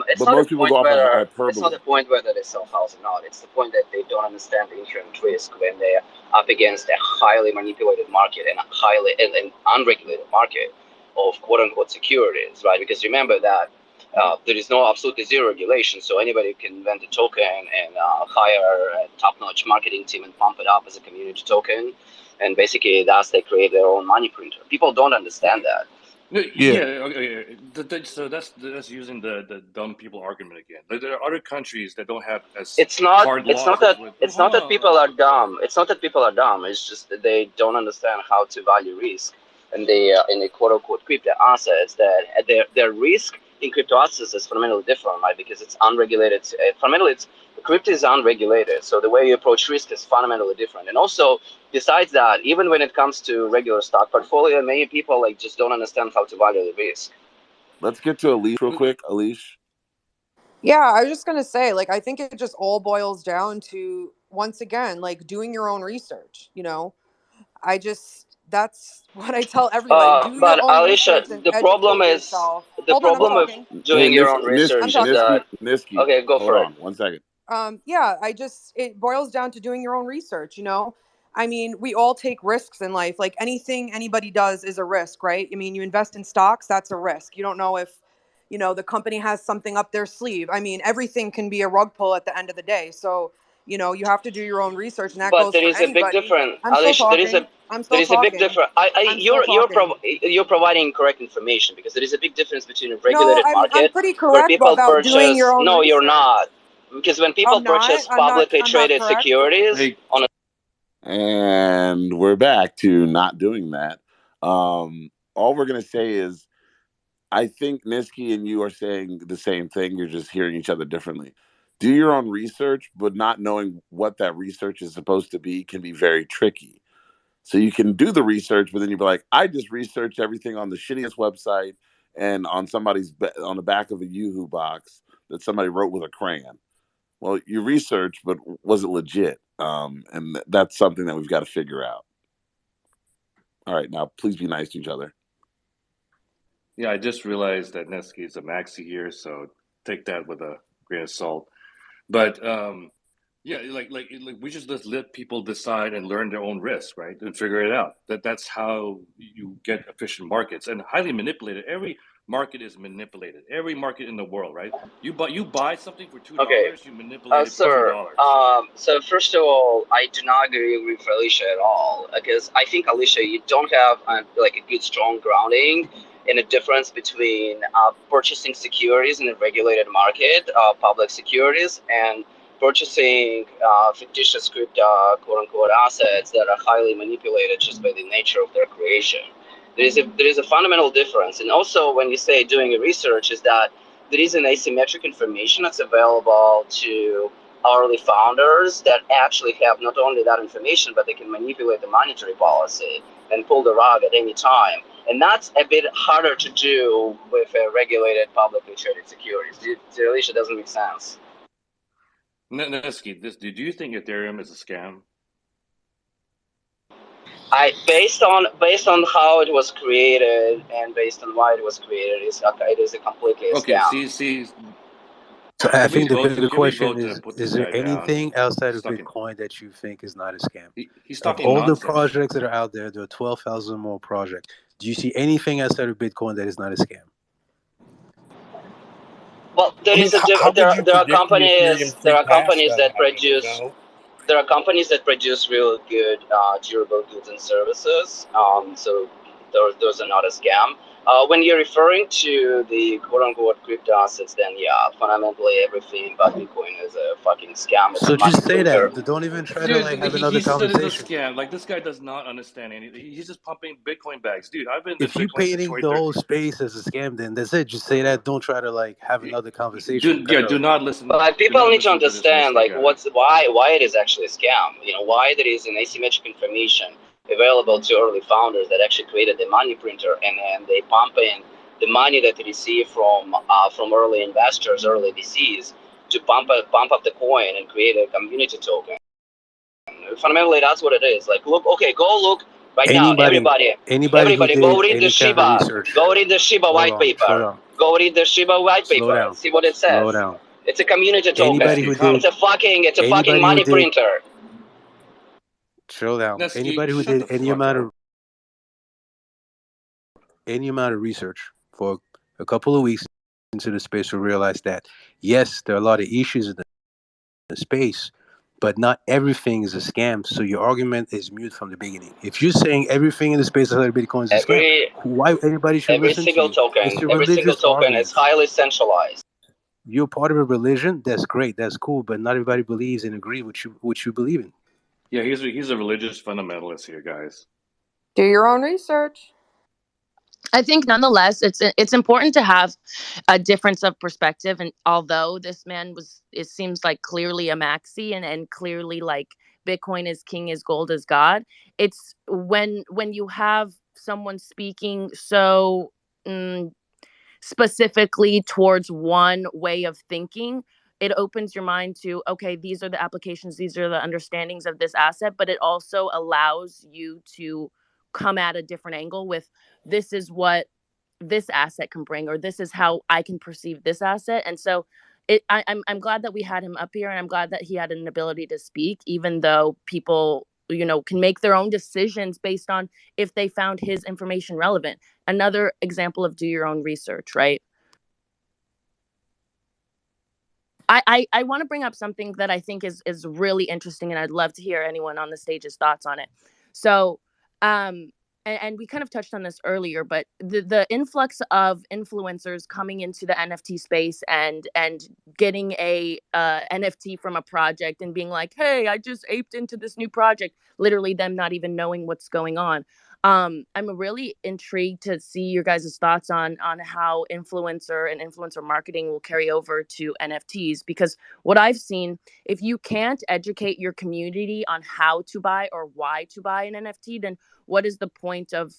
It's but not most a people point go off of whether hyperbole. it's not the point whether they sell house or not. It's the point that they don't understand the inherent risk when they're up against a highly manipulated market and a highly and unregulated market of quote unquote securities, right? Because remember that there is no absolutely zero regulation, so anybody can invent a token and hire a top-notch marketing team and pump it up as a community token, and basically thus they create their own money printer. People don't understand that. So that's using the dumb people argument again. There are other countries that don't have as It's not laws that people are dumb. It's not that people are dumb. It's just that they don't understand how to value risk, and they quote unquote crypto assets. That their risk in crypto assets is fundamentally different, right? Because it's unregulated. Fundamentally, crypto is unregulated, so the way you approach risk is fundamentally different. And also, besides that, even when it comes to regular stock portfolio, many people just don't understand how to value the risk. Let's get to Alish real quick. Alish. Yeah, I was just going to say, I think it just all boils down to, once again, doing your own research, that's what I tell everybody. Do But your own Alicia, research and the problem educate is yourself. Hold on, I'm talking. doing your own research is that Niski. Okay, go for it. Hold on 1 second. Yeah, it boils down to doing your own research, I mean, we all take risks in life. Anything anybody does is a risk, right? I mean, you invest in stocks, that's a risk. You don't know if, the company has something up their sleeve. I mean, everything can be a rug pull at the end of the day. So, you have to do your own research, and that But goes there for is a big anybody. difference. I'm still Alicia, talking. I'm still there is a big talking. difference. You're providing incorrect information because there is a big difference between a No, regulated I'm market pretty where correct people about doing your purchase. own No, you're research. not. Because when people I'm not. purchase I'm not. publicly I'm not traded correct. securities on a And we're back to not doing that. All we're going to say is, I think Niski and you are saying the same thing. You're just hearing each other differently. Do your own research, but not knowing what that research is supposed to be can be very tricky. So you can do the research, but then you'll be like, I just researched everything on the shittiest website and on on the back of a Yahoo box that somebody wrote with a crayon. Well, you researched, but was it legit? And that's something that we've got to figure out. All right, now please be nice to each other. Yeah, I just realized that Nesky is a maxi here, so take that with a grain of salt. But yeah, we just let people decide and learn their own risk, right, and figure it out. That's how you get efficient markets and highly manipulated. Every market is manipulated. Every market in the world, right? You buy something for $2, you manipulate it for $2. So first of all, I do not agree with Alicia at all because I think Alicia, you don't have a good strong grounding in a difference between purchasing securities in a regulated market, public securities, and purchasing fictitious crypto, quote unquote, assets that are highly manipulated just by the nature of their creation. There is a fundamental difference, and also when you say doing a research, is that there is an asymmetric information that's available to early founders that actually have not only that information, but they can manipulate the monetary policy and pull the rug at any time. And that's a bit harder to do with regulated publicly traded securities. Alicia, doesn't make sense. Nesky, do you think Ethereum is a scam? Based on how it was created and based on why it was created, it is a completely a scam. See. So I think the bigger question is there anything outside of Bitcoin that you think is not a scam? He's Of talking all nonsense. the projects that are out there, there are 12,000 more projects. Do you see anything outside of Bitcoin that is not a scam? Well, there are companies that produce. There are companies that produce real good, durable goods and services. So those are not a scam. When you're referring to the quote-unquote crypto assets, then yeah, fundamentally everything about Bitcoin is a fucking scam. It's a So money just say printer. that. Don't even try to Dude, like have he another said it's a conversation. scam. Like, this guy does not understand anything. He's just pumping Bitcoin bags. Dude, I've been in If you're Bitcoin since painting the 2013. whole space as a scam, then that's it. Just say that. Don't try to like have another conversation. Do not listen. But Do people not need to listen to this understand Mr. like guy. why it is actually a scam. You know, why there is an asymmetric information available to early founders that actually created the money printer, and then they pump in the money that they receive from early investors, early VCs, to pump up the coin and create a community token. Fundamentally, that's what it is. Like, look, okay, go look right now, Anybody who did go read the any kind of Shiba, research. go read the Shiba Hold white on. paper, Slow down. go read the Shiba white Slow paper, down. see what it Slow says. down. It's a community token. Anybody who did. It's a fucking Anybody money who did. printer. Chill down. Nesky, Anybody who shut did the any fuck amount up. of research for a couple of weeks into the space will realize that yes, there are a lot of issues in the space, but not everything is a scam. So your argument is mute from the beginning. If you're saying everything in the space of Bitcoin is a scam, why anybody should Every listen to single you? token, It's a every single religious token argument. is highly centralized. You're part of a religion. That's great. That's cool. But not everybody believes and agree with what you believe in. Yeah, he's a religious fundamentalist here, guys. Do your own research. I think nonetheless, it's important to have a difference of perspective. And although this man it seems like clearly a maxi and clearly like Bitcoin is king, is gold, is God. It's when you have someone speaking so specifically towards one way of thinking, it opens your mind to, okay, these are the applications, these are the understandings of this asset, but it also allows you to come at a different angle with, this is what this asset can bring, or this is how I can perceive this asset. And so I'm glad that we had him up here, and I'm glad that he had an ability to speak, even though people can make their own decisions based on if they found his information relevant. Another example of do your own research, right? I want to bring up something that I think is really interesting, and I'd love to hear anyone on the stage's thoughts on it. So and we kind of touched on this earlier, but the influx of influencers coming into the NFT space and getting a NFT from a project and being like, hey, I just aped into this new project, literally them not even knowing what's going on. I'm really intrigued to see your guys' thoughts on how influencer and influencer marketing will carry over to NFTs, because what I've seen, if you can't educate your community on how to buy or why to buy an NFT, then what is the point of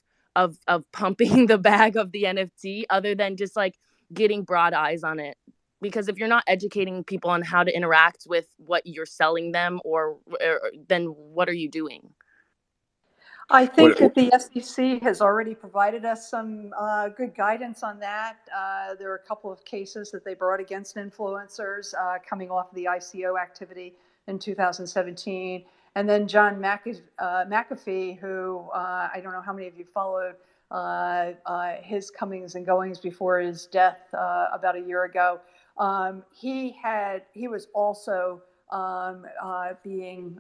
pumping the bag of the NFT other than just like getting broad eyes on it? Because if you're not educating people on how to interact with what you're selling them, or then what are you doing? I think that the SEC has already provided us some good guidance on that. There are a couple of cases that they brought against influencers coming off of the ICO activity in 2017. And then John McAfee, who I don't know how many of you followed his comings and goings before his death about a year ago. He was also being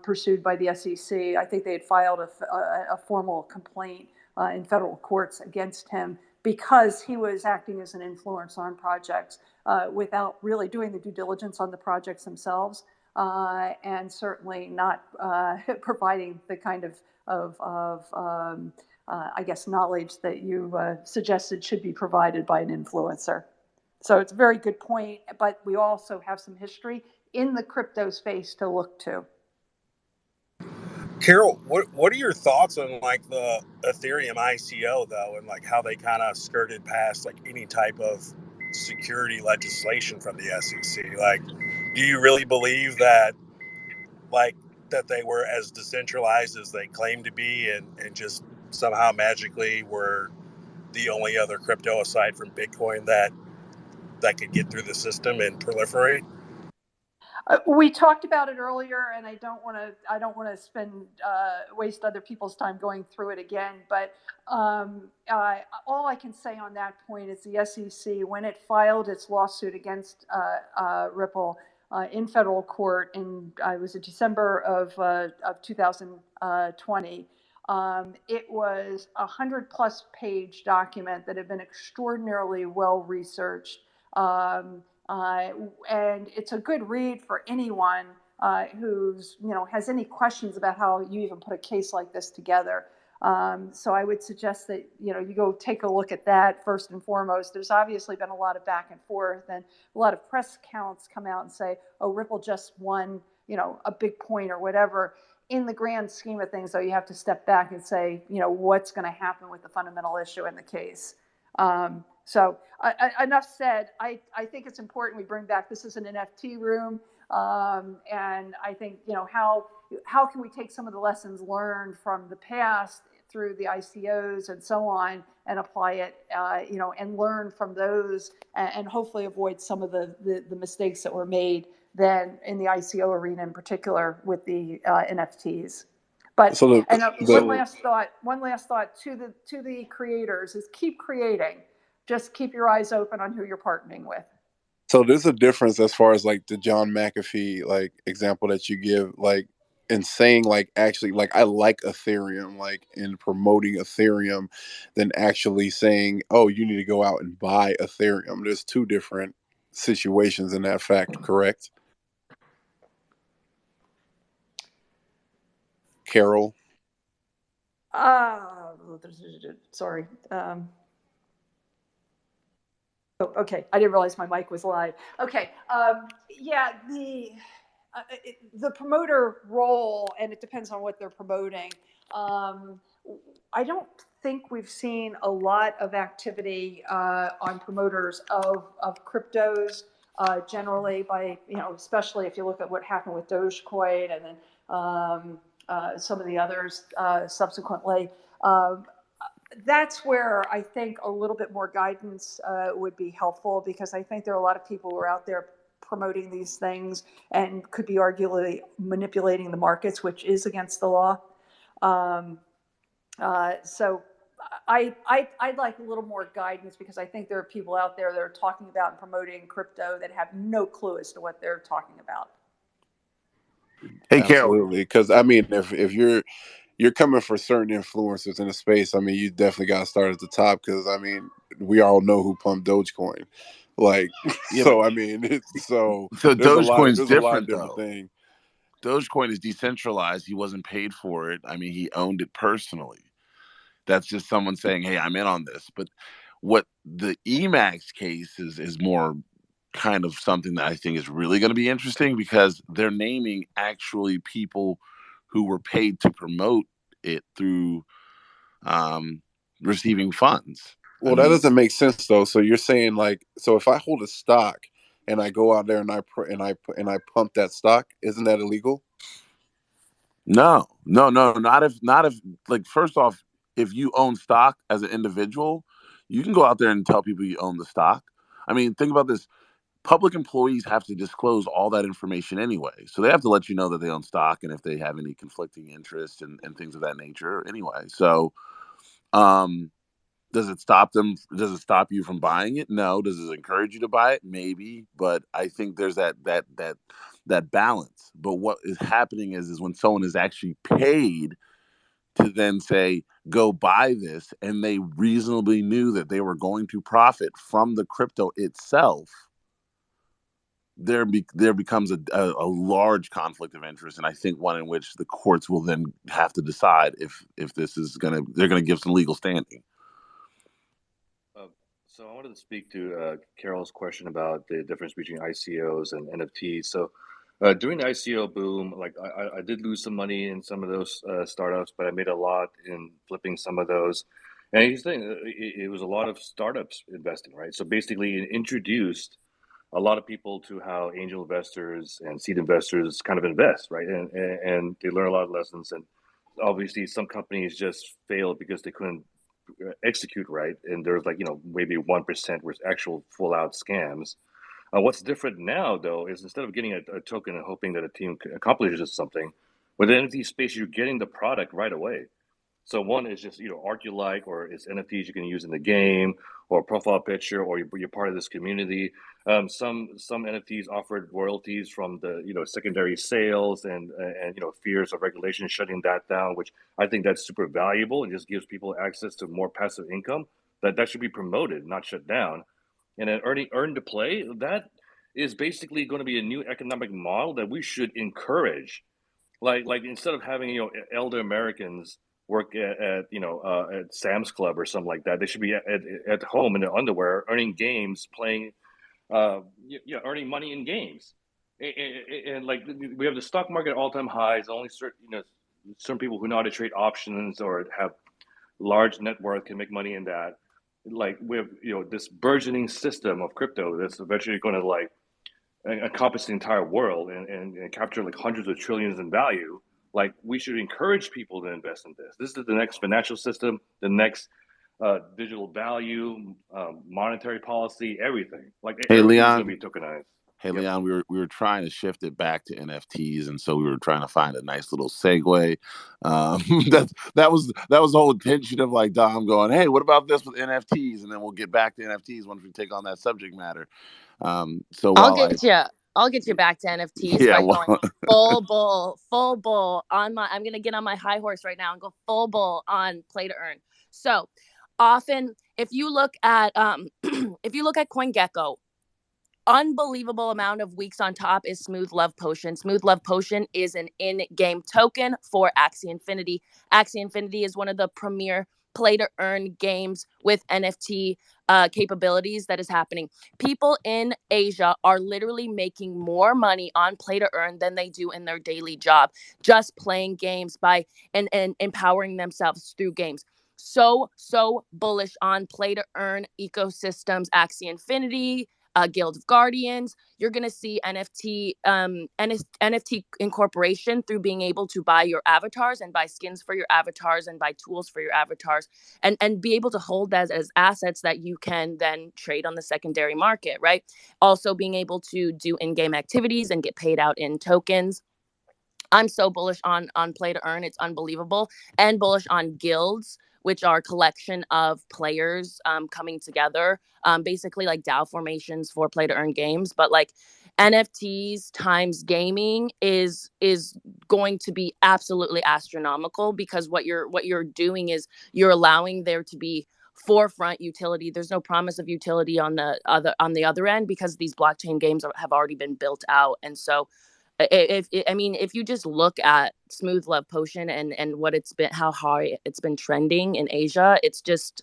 pursued by the SEC. I think they had filed a formal complaint in federal courts against him because he was acting as an influencer on projects without really doing the due diligence on the projects themselves, and certainly not providing the kind of I guess, knowledge that you suggested should be provided by an influencer. So it's a very good point, but we also have some history in the crypto space to look to. Carol, what are your thoughts on like the Ethereum ICO though, and like how they kind of skirted past like any type of security legislation from the SEC? Like, do you really believe that that they were as decentralized as they claimed to be, and just somehow magically were the only other crypto aside from Bitcoin that could get through the system and proliferate? We talked about it earlier, and I don't want to waste other people's time going through it again. But all I can say on that point is the SEC, when it filed its lawsuit against Ripple in federal court in it was December of 2020, It was 100+ page document that had been extraordinarily well researched. And it's a good read for anyone who's, has any questions about how you even put a case like this together. So I would suggest that, you go take a look at that first and foremost. There's obviously been a lot of back and forth, and a lot of press accounts come out and say, oh, Ripple just won, a big point or whatever. In the grand scheme of things, though, you have to step back and say, what's going to happen with the fundamental issue in the case. So enough said. I think it's important we bring back, this is an NFT room. And I think, how can we take some of the lessons learned from the past through the ICOs and so on and apply it, and learn from those and hopefully avoid some of the mistakes that were made then in the ICO arena in particular with the NFTs. But one last thought to the creators is keep creating. Just keep your eyes open on who you're partnering with. So there's a difference as far as like the John McAfee like example that you give, like in saying like actually like I like Ethereum, like in promoting Ethereum, than actually saying, oh, you need to go out and buy Ethereum. There's two different situations in that fact, correct? Carol? Sorry. Oh, okay. I didn't realize my mic was live. Okay. Yeah, the promoter role, and it depends on what they're promoting. I don't think we've seen a lot of activity on promoters of cryptos generally by, especially if you look at what happened with Dogecoin and then some of the others subsequently. That's where I think a little bit more guidance would be helpful, because I think there are a lot of people who are out there promoting these things and could be arguably manipulating the markets, which is against the law. So I'd like a little more guidance, because I think there are people out there that are talking about and promoting crypto that have no clue as to what they're talking about. Hey, absolutely, because I mean, if you're coming for certain influencers in the space, I mean, you definitely got to start at the top, because I mean, we all know who pumped Dogecoin, like, Yeah, so I mean, so Dogecoin's there's different, a lot of different though. things. Dogecoin is decentralized. He wasn't paid for it. I mean, he owned it personally. That's just someone saying, hey, I'm in on this. But what the Emacs case is more kind of something that I think is really going to be interesting, because they're naming actually people who were paid to promote it through receiving funds. Well, that doesn't make sense though. So you're saying like, so if I hold a stock and I go out there and I pump that stock, isn't that illegal? No, not if like, first off, if you own stock as an individual, you can go out there and tell people you own the stock. I mean, think about this. Public employees have to disclose all that information anyway. So they have to let you know that they own stock and if they have any conflicting interests and things of that nature anyway. So does it stop them? Does it stop you from buying it? No. Does it encourage you to buy it? Maybe. But I think there's that balance. But what is happening is when someone is actually paid to then say, go buy this, and they reasonably knew that they were going to profit from the crypto itself, there becomes a large conflict of interest, and I think one in which the courts will then have to decide if this is they're gonna give some legal standing. So I wanted to speak to Carol's question about the difference between ICOs and NFTs. So during the ICO boom, like I did lose some money in some of those startups, but I made a lot in flipping some of those. And he's saying it was a lot of startups investing, right? So basically, it introduced a lot of people to how angel investors and seed investors kind of invest, right? And they learn a lot of lessons. And obviously, some companies just failed because they couldn't execute right, and there's like maybe 1% was actual full out scams. What's different now though is instead of getting a token and hoping that a team accomplishes something, with the NFT space you're getting the product right away. So one is just art you like, or it's NFTs you can use in the game, or a profile picture, or you're part of this community. Some NFTs offered royalties from the secondary sales, and fears of regulation shutting that down, which I think that's super valuable and just gives people access to more passive income. That should be promoted, not shut down. And then earn to play, that is basically going to be a new economic model that we should encourage. Like instead of having elder Americans work at Sam's Club or something like that, they should be at home in their underwear earning games, playing earning money in games. And like we have the stock market at all-time highs. Only certain people who know how to trade options or have large net worth can make money in that. Like we have this burgeoning system of crypto that's eventually going to encompass the entire world and capture like hundreds of trillions in value. Like we should encourage people to invest in this. This is the next financial system, the next digital value, monetary policy, everything. Like Hey, everything's going Leon. to be tokenized. Hey, Yep. Leon, we were trying to shift it back to NFTs, and so we were trying to find a nice little segue. That was the whole intention of like Dom going, "Hey, what about this with NFTs?" And then we'll get back to NFTs once we take on that subject matter. So I'll while I'll get you back to NFTs yeah, by well, going full bull on my. I'm gonna get on my high horse right now and go full bull on play to earn. So often, if you look at if you look at CoinGecko, unbelievable amount of weeks on top is Smooth Love Potion. Smooth Love Potion is an in-game token for Axie Infinity. Axie Infinity is one of the premier play to earn games with NFT capabilities that is happening. People in Asia are literally making more money on play to earn than they do in their daily job, just playing games by and empowering themselves through games. So bullish on play to earn ecosystems, Axie Infinity, Guild of Guardians. You're going to see NFT incorporation through being able to buy your avatars and buy skins for your avatars and buy tools for your avatars and be able to hold that as assets that you can then trade on the secondary market, right? Also being able to do in-game activities and get paid out in tokens. I'm so bullish on play to earn. It's unbelievable. And bullish on guilds, which are a collection of players coming together, basically like DAO formations for play to earn games. But like NFTs times gaming is going to be absolutely astronomical, because what you're doing is you're allowing there to be forefront utility. There's no promise of utility on the other end, because these blockchain games have already been built out. And so if you just look at Smooth Love Potion and what it's been, how high it's been trending in Asia, it's just,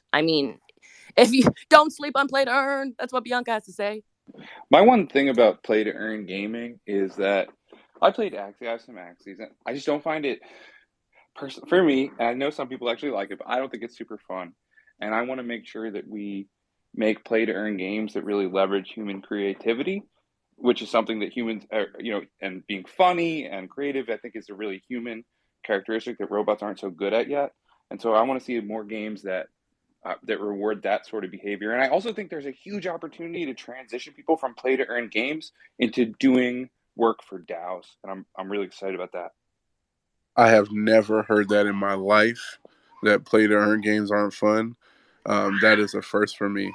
if you don't sleep on play to earn, that's what Bianca has to say. My one thing about play to earn gaming is that I played Axie. I have some Axies, and I just don't find it for me. And I know some people actually like it, but I don't think it's super fun. And I want to make sure that we make play to earn games that really leverage human creativity, which is something that humans are, and being funny and creative, I think is a really human characteristic that robots aren't so good at yet. And so I want to see more games that reward that sort of behavior. And I also think there's a huge opportunity to transition people from play to earn games into doing work for DAOs. And I'm really excited about that. I have never heard that in my life, that play to earn games aren't fun. That is a first for me.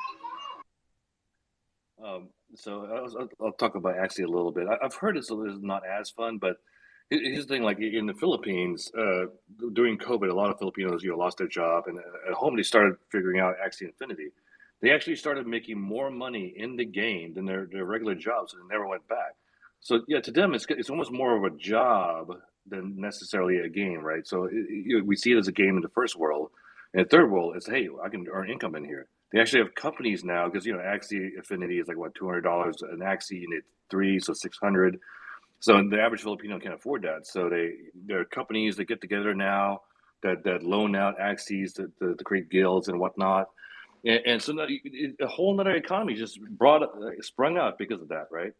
So I'll talk about Axie a little bit. I've heard it's not as fun, but here's the thing: like in the Philippines, during COVID, a lot of Filipinos lost their job, and at home they started figuring out Axie Infinity. They actually started making more money in the game than their regular jobs, and they never went back. So yeah, to them, it's almost more of a job than necessarily a game, right? So we see it as a game in the first world. In the third world, it's, hey, I can earn income in here. They actually have companies now, because Axie Infinity is like what, $200 an Axie, and it's 3, so 600. So the average Filipino can't afford that. So there are companies that get together now that loan out Axies to create guilds and whatnot. And so now a whole other economy just sprung up because of that, right?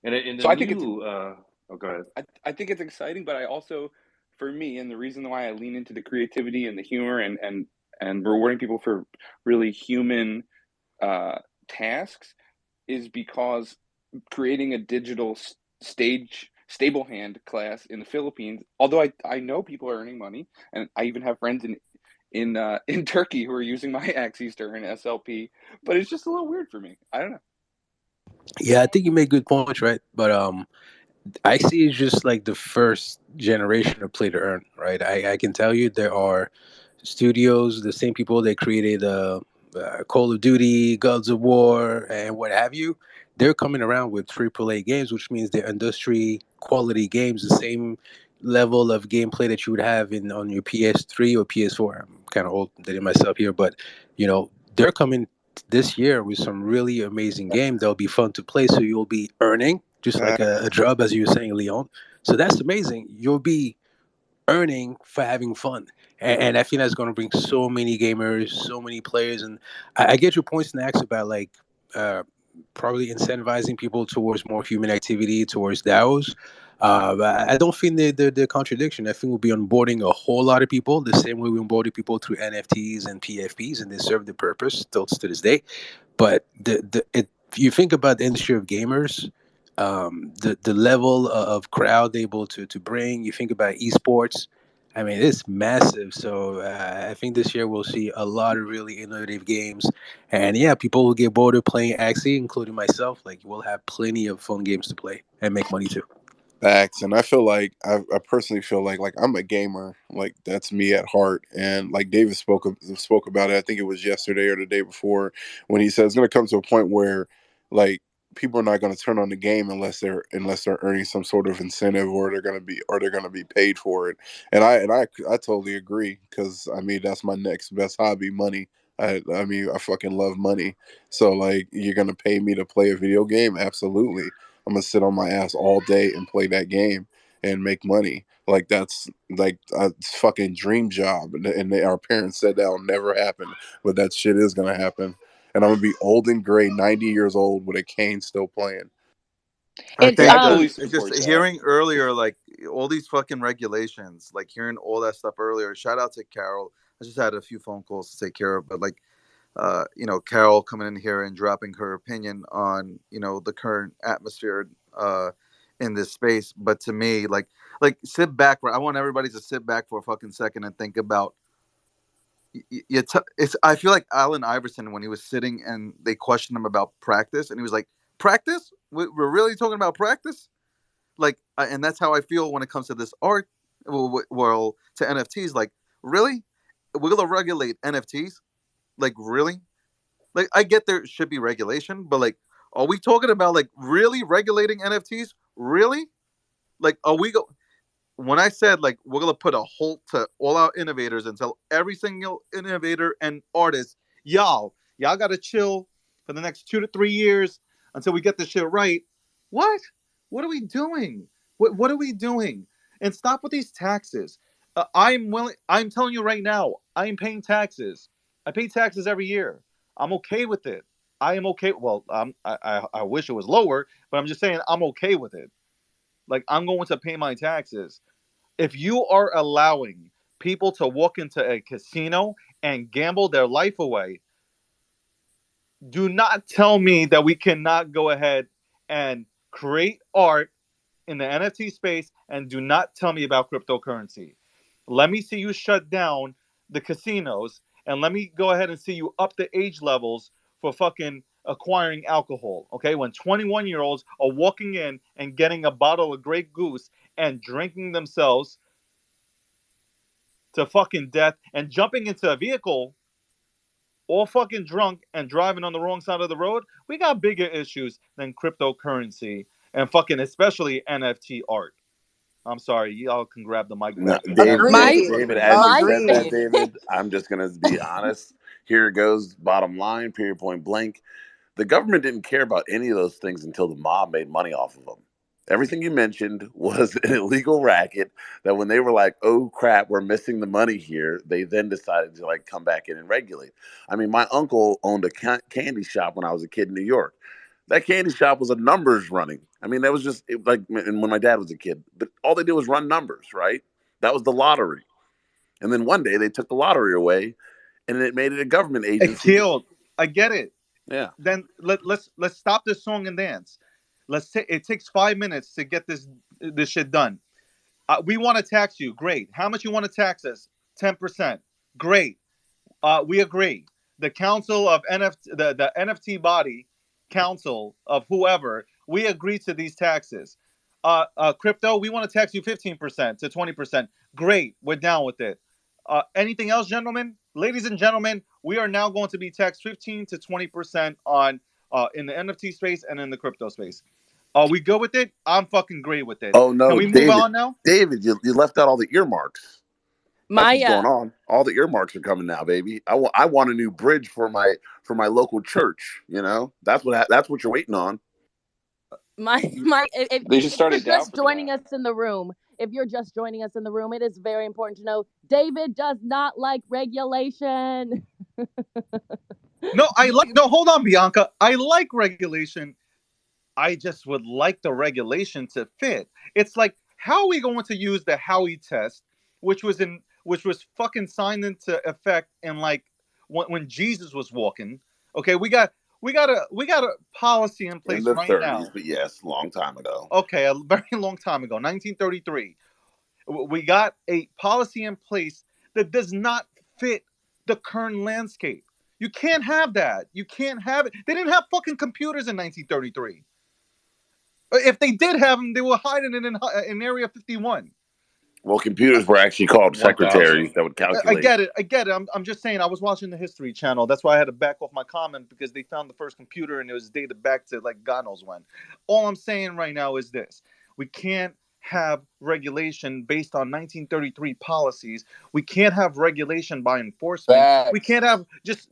And in the So I think new, oh, go ahead. I think it's exciting, but I also, for me, and the reason why I lean into the creativity and the humor and rewarding people for really human tasks is because creating a digital stable hand class in the Philippines, although I know people are earning money, and I even have friends in Turkey who are using my Axes to earn SLP, but it's just a little weird for me. I don't know. Yeah, I think you make good points, right? But I see it's just like the first generation of play to earn, right? I can tell you there are studios, the same people that created Call of Duty, Gods of War, and what have you. They're coming around with AAA games, which means they're industry quality games, the same level of gameplay that you would have on your PS3 or PS4. I'm kind of old dating myself here, but they're coming this year with some really amazing games that'll be fun to play. So you'll be earning just like a job, as you were saying, Leon. So that's amazing. You'll be earning for having fun. And I think that's going to bring so many gamers, so many players. And I get your points, Nax, about like probably incentivizing people towards more human activity, towards DAOs. But I don't think the contradiction. I think we'll be onboarding a whole lot of people the same way we onboarded people through NFTs and PFPs, and they serve the purpose still to this day. But if you think about the industry of gamers, the level of crowd able to bring, you think about esports, I mean, it's massive. So I think this year we'll see a lot of really innovative games. And yeah, people will get bored of playing Axie, including myself. Like, we'll have plenty of fun games to play and make money too. Facts. And I feel like I personally feel like I'm a gamer. Like, that's me at heart. And like David spoke about it. I think it was yesterday or the day before, when he said it's going to come to a point where like people are not going to turn on the game unless they're earning some sort of incentive, or they're going to be paid for it. And I totally agree, because I mean, that's my next best hobby, money. I mean, I fucking love money. So like, you're going to pay me to play a video game? Absolutely. I'm gonna sit on my ass all day and play that game and make money. Like, that's like a fucking dream job. And our parents said that'll never happen, but that shit is gonna happen. And I'm gonna be old and gray, 90 years old with a cane still playing. I It's think fully it's just support that. hearing earlier, like all these fucking regulations, like hearing all that stuff earlier. Shout out to Carol. I just had a few phone calls to take care of, but like, Carol coming in here and dropping her opinion on, the current atmosphere in this space. But to me, like sit back. I want everybody to sit back for a fucking second and think about. I feel like Allen Iverson, when he was sitting and they questioned him about practice, and he was like, "Practice? We're really talking about practice?" Like, and that's how I feel when it comes to this art. Well, to NFTs, like, really, we're gonna regulate NFTs? Like, really? Like, I get there should be regulation, but like, are we talking about like really regulating NFTs? Really? Like, are we when I said like we're gonna put a halt to all our innovators and tell every single innovator and artist, y'all gotta chill for the next 2 to 3 years until we get this shit right. What? What are we doing? What are we doing? And stop with these taxes. I'm telling you right now, I'm paying taxes. I pay taxes every year. I'm okay with it. I am okay. Well, I wish it was lower, but I'm just saying I'm okay with it. Like, I'm going to pay my taxes. If you are allowing people to walk into a casino and gamble their life away, do not tell me that we cannot go ahead and create art in the NFT space, and do not tell me about cryptocurrency. Let me see you shut down the casinos, and let me go ahead and see you up the age levels for fucking acquiring alcohol. Okay, when 21-year-olds are walking in and getting a bottle of Grey Goose and drinking themselves to fucking death and jumping into a vehicle all fucking drunk and driving on the wrong side of the road, we got bigger issues than cryptocurrency and fucking especially NFT art. I'm sorry, y'all can grab the mic No, back. David, as you said that, Agreed. David, I'm just going to be honest. Here it goes, bottom line, period, point blank. The government didn't care about any of those things until the mob made money off of them. Everything you mentioned was an illegal racket that when they were like, oh crap, we're missing the money here, they then decided to like come back in and regulate. I mean, my uncle owned a candy shop when I was a kid in New York. That candy shop was a numbers running. I mean, that was just like when my dad was a kid, but all they did was run numbers, right? That was the lottery. And then one day they took the lottery away and it made it a government agency. Killed. I get it. Yeah. Then let's stop this song and dance. It takes 5 minutes to get this shit done. We want to tax you. Great. How much you want to tax us? 10%. Great. We agree. The council of NFT, the NFT body council of whoever, we agree to these taxes. Crypto, we want to tax you 15% to 20%. Great. We're down with it. Anything else, gentlemen? Ladies and gentlemen, we are now going to be taxed 15 to 20% on in the NFT space and in the crypto space. Are we good with it? I'm fucking great with it. Oh no, Can we move David! on now? David, you left out all the earmarks. That's My what's going on. All the earmarks are coming now, baby. I want a new bridge for my local church. You know, that's what you're waiting on. If They should start you're a DAO just for joining that. us in the room, if you're just joining us in the room, it is very important to know David does not like regulation. No, hold on, Bianca. I like regulation. I just would like the regulation to fit. It's like, how are we going to use the Howey test, which was fucking signed into effect in like when Jesus was walking? Okay, we got a policy in In place the right 30s, now. but yes, long time ago. Okay, a very long time ago, 1933. We got a policy in place that does not fit the current landscape. You can't have that. You can't have it. They didn't have fucking computers in 1933. If they did have them, they were hiding it in Area 51. Well, computers were actually called 1000. secretaries that would I calculate. get it. I'm just saying, I was watching the History Channel. That's why I had to back off my comment, because they found the first computer and it was dated back to like God knows when. All I'm saying right now is this. We can't have regulation based on 1933 policies. We can't have regulation by enforcement. Facts. We can't have just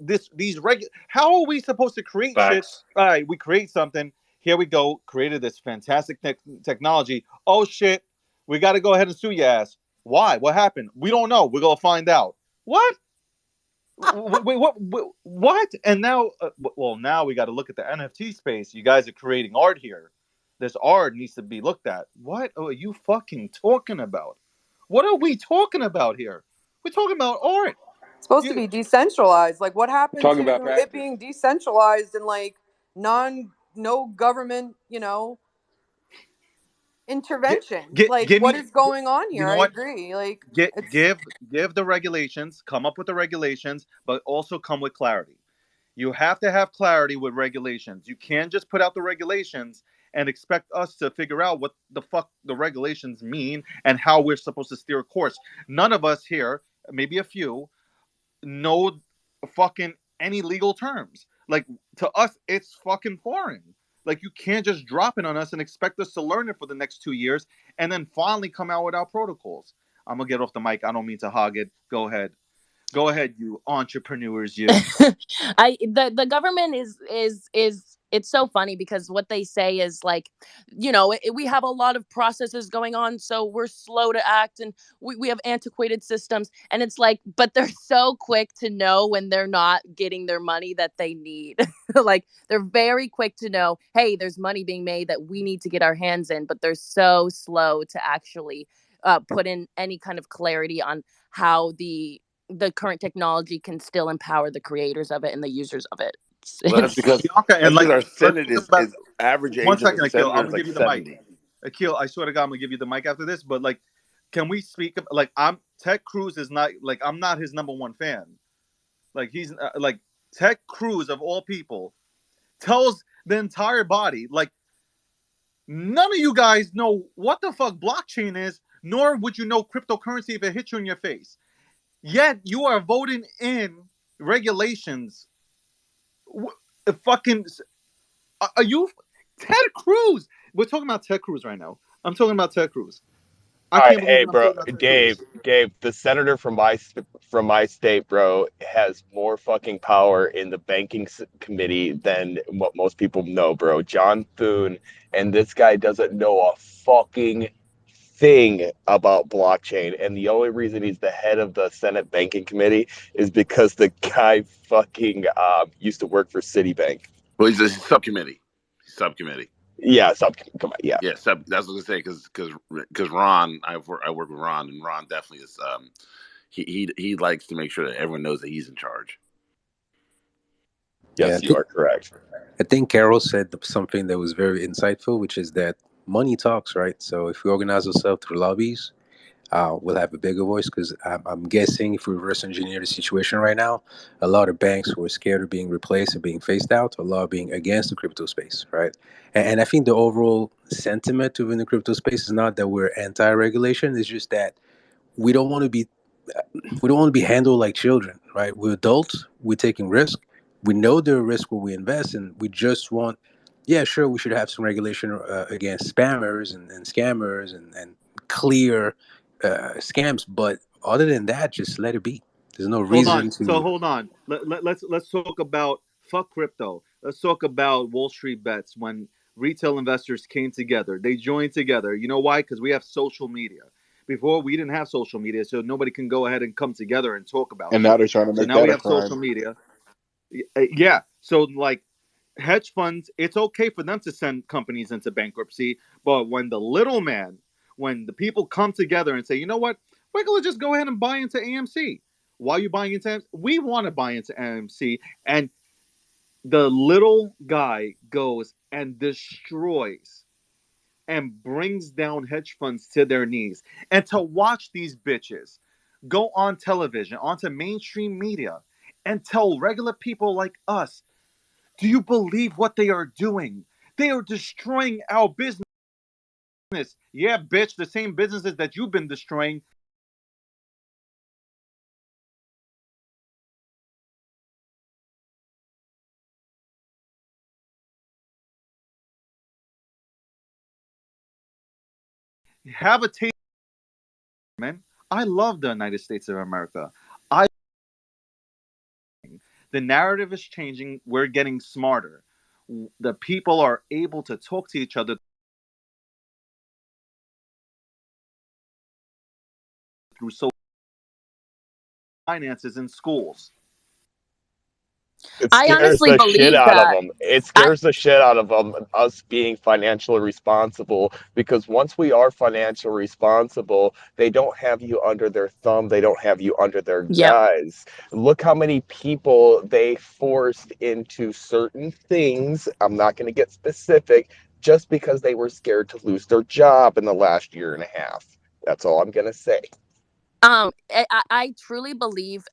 how are we supposed to create shit? Facts. All right, we create something. Here we go, created this fantastic technology. Oh shit, we got to go ahead and sue your ass. Why? What happened? We don't know. We're gonna find out. What? Wait, what? And now, now we got to look at the NFT space. You guys are creating art here. This art needs to be looked at. What are you fucking talking about? What are we talking about here? We're talking about art. It's supposed to be decentralized. Like, what happened Talking about to it practice. being decentralized and like no government, intervention? What is going on here? You know I what? agree. Like, Give the regulations, come up with the regulations, but also come with clarity. You have to have clarity with regulations. You can't just put out the regulations and expect us to figure out what the fuck the regulations mean and how we're supposed to steer a course. None of us here, maybe a few, know fucking any legal terms. Like, to us, it's fucking foreign. Like, you can't just drop it on us and expect us to learn it for the next 2 years and then finally come out with our protocols. I'm gonna get off the mic. I don't mean to hog it. Go ahead, you entrepreneurs. You. The government is it's so funny because what they say is like, we have a lot of processes going on, so we're slow to act and we have antiquated systems, and it's like, but they're so quick to know when they're not getting their money that they need. Like, they're very quick to know, hey, there's money being made that we need to get our hands in, but they're so slow to actually put in any kind of clarity on how the current technology can still empower the creators of it and the users of it. Well, that's because our Senate is average age One of second, the Akil. senator I'm is gonna like give you the 70. mic. Akil, I swear to God, I'm gonna give you the mic after this. But like, can we speak? Like, Ted Cruz is not like, I'm not his number one fan. Like, he's like, Ted Cruz of all people tells the entire body, like, none of you guys know what the fuck blockchain is, nor would you know cryptocurrency if it hit you in your face. Yet you are voting in regulations. Fucking, are you Ted Cruz? We're talking about Ted Cruz right now. I'm talking about Ted Cruz. I can't believe I'm talking about Ted Cruz. Dave, the senator from my state, bro, has more fucking power in the banking committee than what most people know, bro. John Thune, and this guy doesn't know a fucking thing about blockchain, and the only reason he's the head of the Senate Banking Committee is because the guy fucking used to work for Citibank. Well, he's a subcommittee. Yeah, subcommittee. Yeah. Yeah, that's what I was gonna say because Ron, I work with Ron, and Ron definitely is. He likes to make sure that everyone knows that he's in charge. Yes, you are correct. I think Carol said something that was very insightful, which is that money talks, right? So if we organize ourselves through lobbies, will have a bigger voice, because I'm guessing if we reverse engineer the situation right now, a lot of banks who are scared of being replaced and being phased out, a lot of being against the crypto space, right? And I think the overall sentiment within the crypto space is not that we're anti-regulation. It's just that we don't want to be handled like children, right? We're adults. We're taking risk. We know there are risks when we invest, and we just want, yeah, sure, we should have some regulation against spammers and scammers and clear scams. But other than that, just let it be. There's no Hold on. reason So to. hold on. Let's talk about fuck crypto. Let's talk about Wall Street bets. When retail investors came together, they joined together. You know why? Because we have social media. Before we didn't have social media, so nobody can go ahead and come together and talk about And now shit. they're trying to So make now we that a have social crime. media. Yeah. So like hedge funds, it's okay for them to send companies into bankruptcy, but when the little man, when the people come together and say, you know what, we're gonna just go ahead and buy into AMC. Why are you buying into AMC? We want to buy into AMC, and the little guy goes and destroys and brings down hedge funds to their knees. And to watch these bitches go on television, onto mainstream media, and tell regular people like us, do you believe what they are doing? They are destroying our business. Yeah, bitch, the same businesses that you've been destroying. Have a taste, man. I love the United States of America. The narrative is changing. We're getting smarter. The people are able to talk to each other through social finances in schools. It I scares honestly the shit believe out of that. them. It I scares the shit out of them, us being financially responsible, because once we are financially responsible, they don't have you under their thumb. They don't have you under their Yep. guise. Look how many people they forced into certain things. I'm not going to get specific, just because they were scared to lose their job in the last year and a half. That's all I'm going to say. I truly believe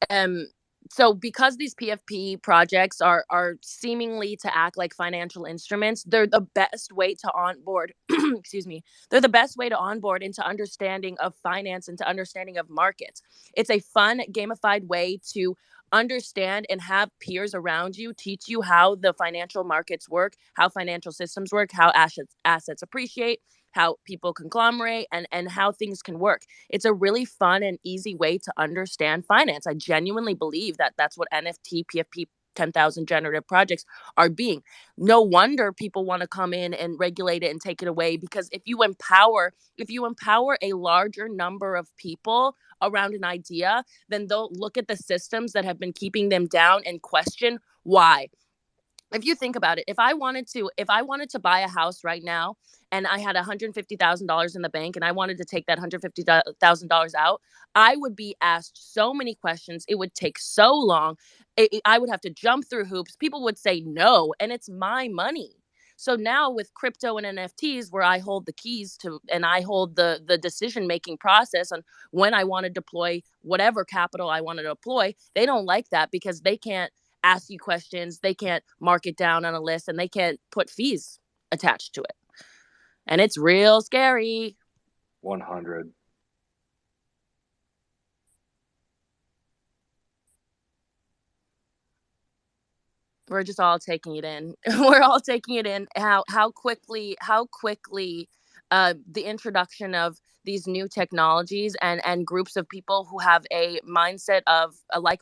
so because these PFP projects are seemingly to act like financial instruments, they're the best way to onboard excuse me, they're the best way to onboard into understanding of finance and to understanding of markets. It's a fun gamified way to understand and have peers around you teach you how the financial markets work, how financial systems work, how assets appreciate, how people conglomerate, and how things can work. It's a really fun and easy way to understand finance. I genuinely believe that that's what NFT, PFP, 10,000 generative projects are being. No wonder people want to come in and regulate it and take it away, because if you empower a larger number of people around an idea, then they'll look at the systems that have been keeping them down and question why. If you think about it, if I wanted to buy a house right now and I had $150,000 in the bank and I wanted to take that $150,000 out, I would be asked so many questions. It would take so long. I would have to jump through hoops. People would say no, and it's my money. So now with crypto and NFTs, where I hold the keys to and I hold the decision making process on when I want to deploy whatever capital I want to deploy, they don't like that because they can't ask you questions, they can't mark it down on a list, and they can't put fees attached to it. And it's real scary. 100. We're just all taking it in. We're all taking it in how quickly the introduction of these new technologies and groups of people who have a mindset of a like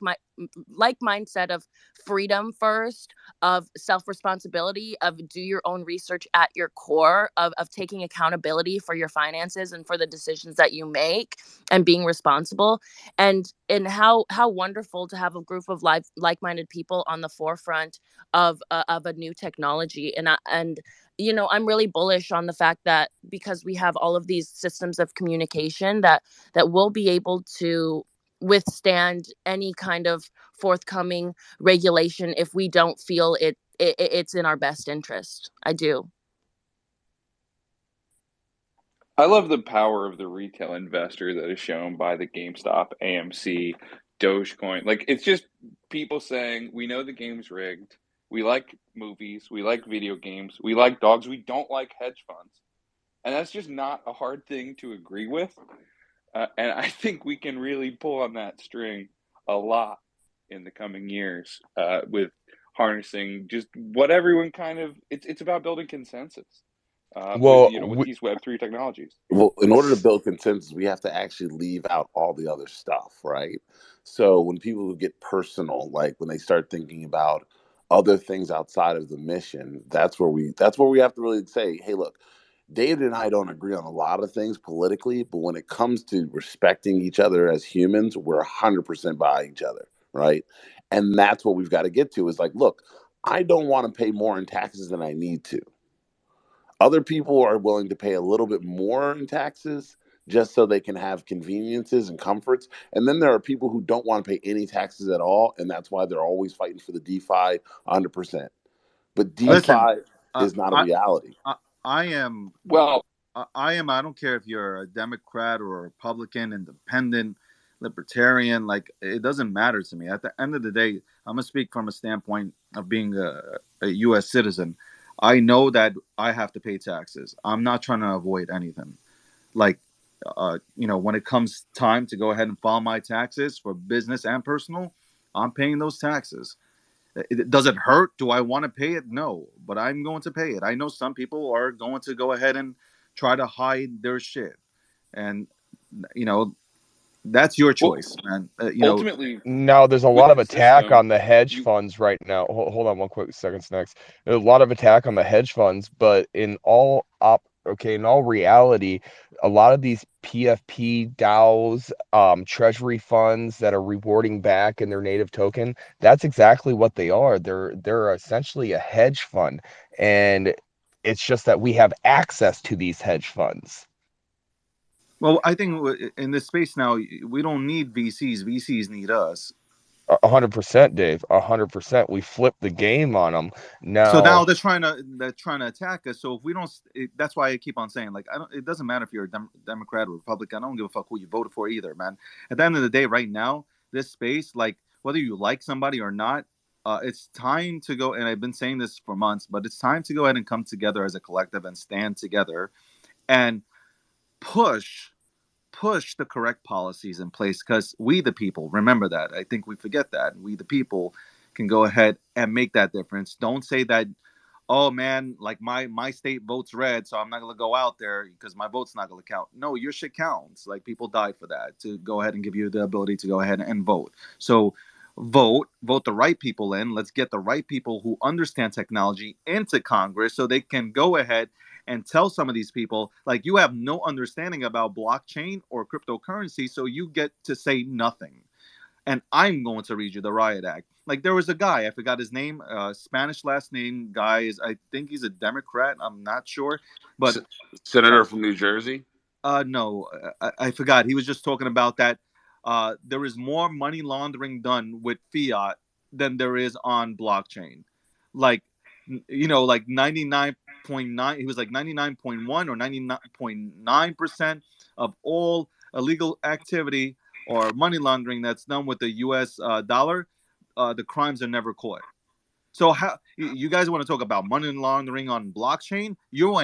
mindset of freedom first, of self-responsibility, of do your own research at your core, of taking accountability for your finances and for the decisions that you make and being responsible, and how wonderful to have a group of like-minded people on the forefront of a new technology. And I'm really bullish on the fact that because we have all of these systems of communication, that we'll be able to withstand any kind of forthcoming regulation if we don't feel it's in our best interest. I do. I love the power of the retail investor that is shown by the GameStop, AMC, Dogecoin. Like, it's just people saying, we know the game's rigged. We like movies. We like video games. We like dogs. We don't like hedge funds. And that's just not a hard thing to agree with. And I think we can really pull on that string a lot in the coming years with harnessing just what everyone kind of, it's about building consensus Well, with these Web3 technologies. Well, in order to build consensus, we have to actually leave out all the other stuff, right? So when people get personal, like when they start thinking about other things outside of the mission, that's where we have to really say, hey, look, David and I don't agree on a lot of things politically, but when it comes to respecting each other as humans, we're 100% by each other, right? And that's what we've got to get to is like, look, I don't want to pay more in taxes than I need to. Other people are willing to pay a little bit more in taxes just so they can have conveniences and comforts. And then there are people who don't want to pay any taxes at all, and that's why they're always fighting for the DeFi 100%. But DeFi Listen, is not a reality. I am. Well, I am. I don't care if you're a Democrat or a Republican, independent, libertarian. Like, it doesn't matter to me. At the end of the day, I'm gonna speak from a standpoint of being a U.S. citizen. I know that I have to pay taxes. I'm not trying to avoid anything. Like, when it comes time to go ahead and file my taxes for business and personal, I'm paying those taxes. Does it hurt? Do I want to pay it? No, but I'm going to pay it. I know some people are going to go ahead and try to hide their shit, and that's your choice, man. Ultimately, now there's a with lot of the attack system, on the hedge funds right now. Hold on one quick second, Snacks. There's a lot of attack on the hedge funds, but in all reality, a lot of these PFP DAOs, treasury funds that are rewarding back in their native token, that's exactly what they are. They're essentially a hedge fund, and it's just that we have access to these hedge funds. Well, I think in this space now, we don't need VCs. VCs need us. 100%, Dave. 100%. We flipped the game on them. So now Now, they're trying to attack us. So if we don't, that's why I keep on saying, like, it doesn't matter if you're a Democrat or Republican. I don't give a fuck who you voted for either, man. At the end of the day, right now, this space, like, whether you like somebody or not, it's time to go. And I've been saying this for months, but it's time to go ahead and come together as a collective and stand together and push the correct policies in place, because we the people, remember that. I think we forget that we the people can go ahead and make that difference. Don't say that, oh man, like my state votes red, so I'm not going to go out there because my vote's not going to count. No, your shit counts. Like, people died for that, to go ahead and give you the ability to go ahead and vote. So vote the right people in. Let's get the right people who understand technology into Congress so they can go ahead and tell some of these people, like, you have no understanding about blockchain or cryptocurrency, so you get to say nothing. And I'm going to read you the Riot Act. Like, there was a guy, I forgot his name, Spanish last name guy, I think he's a Democrat, I'm not sure, but Senator from New Jersey. No, I forgot. He was just talking about that. There is more money laundering done with fiat than there is on blockchain. Like, like 99.9, he was like 99.1 or 99.9% of all illegal activity or money laundering that's done with the US dollar, the crimes are never caught. So how you guys want to talk about money laundering on blockchain? You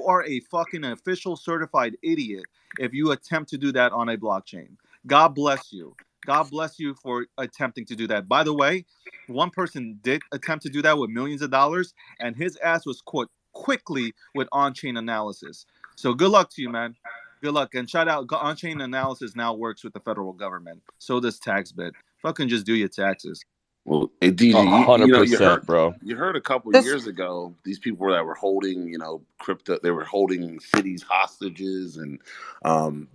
are a fucking official certified idiot if you attempt to do that on a blockchain. God bless you. God bless you for attempting to do that. By the way, one person did attempt to do that with millions of dollars, and his ass was caught quickly with on-chain analysis. So good luck to you, man. Good luck. And shout out, on-chain analysis now works with the federal government. So does TaxBit. Fucking just do your taxes. Well, hey, DJ, 100%, bro. You heard a couple years ago, these people that were holding, crypto, they were holding cities hostages, and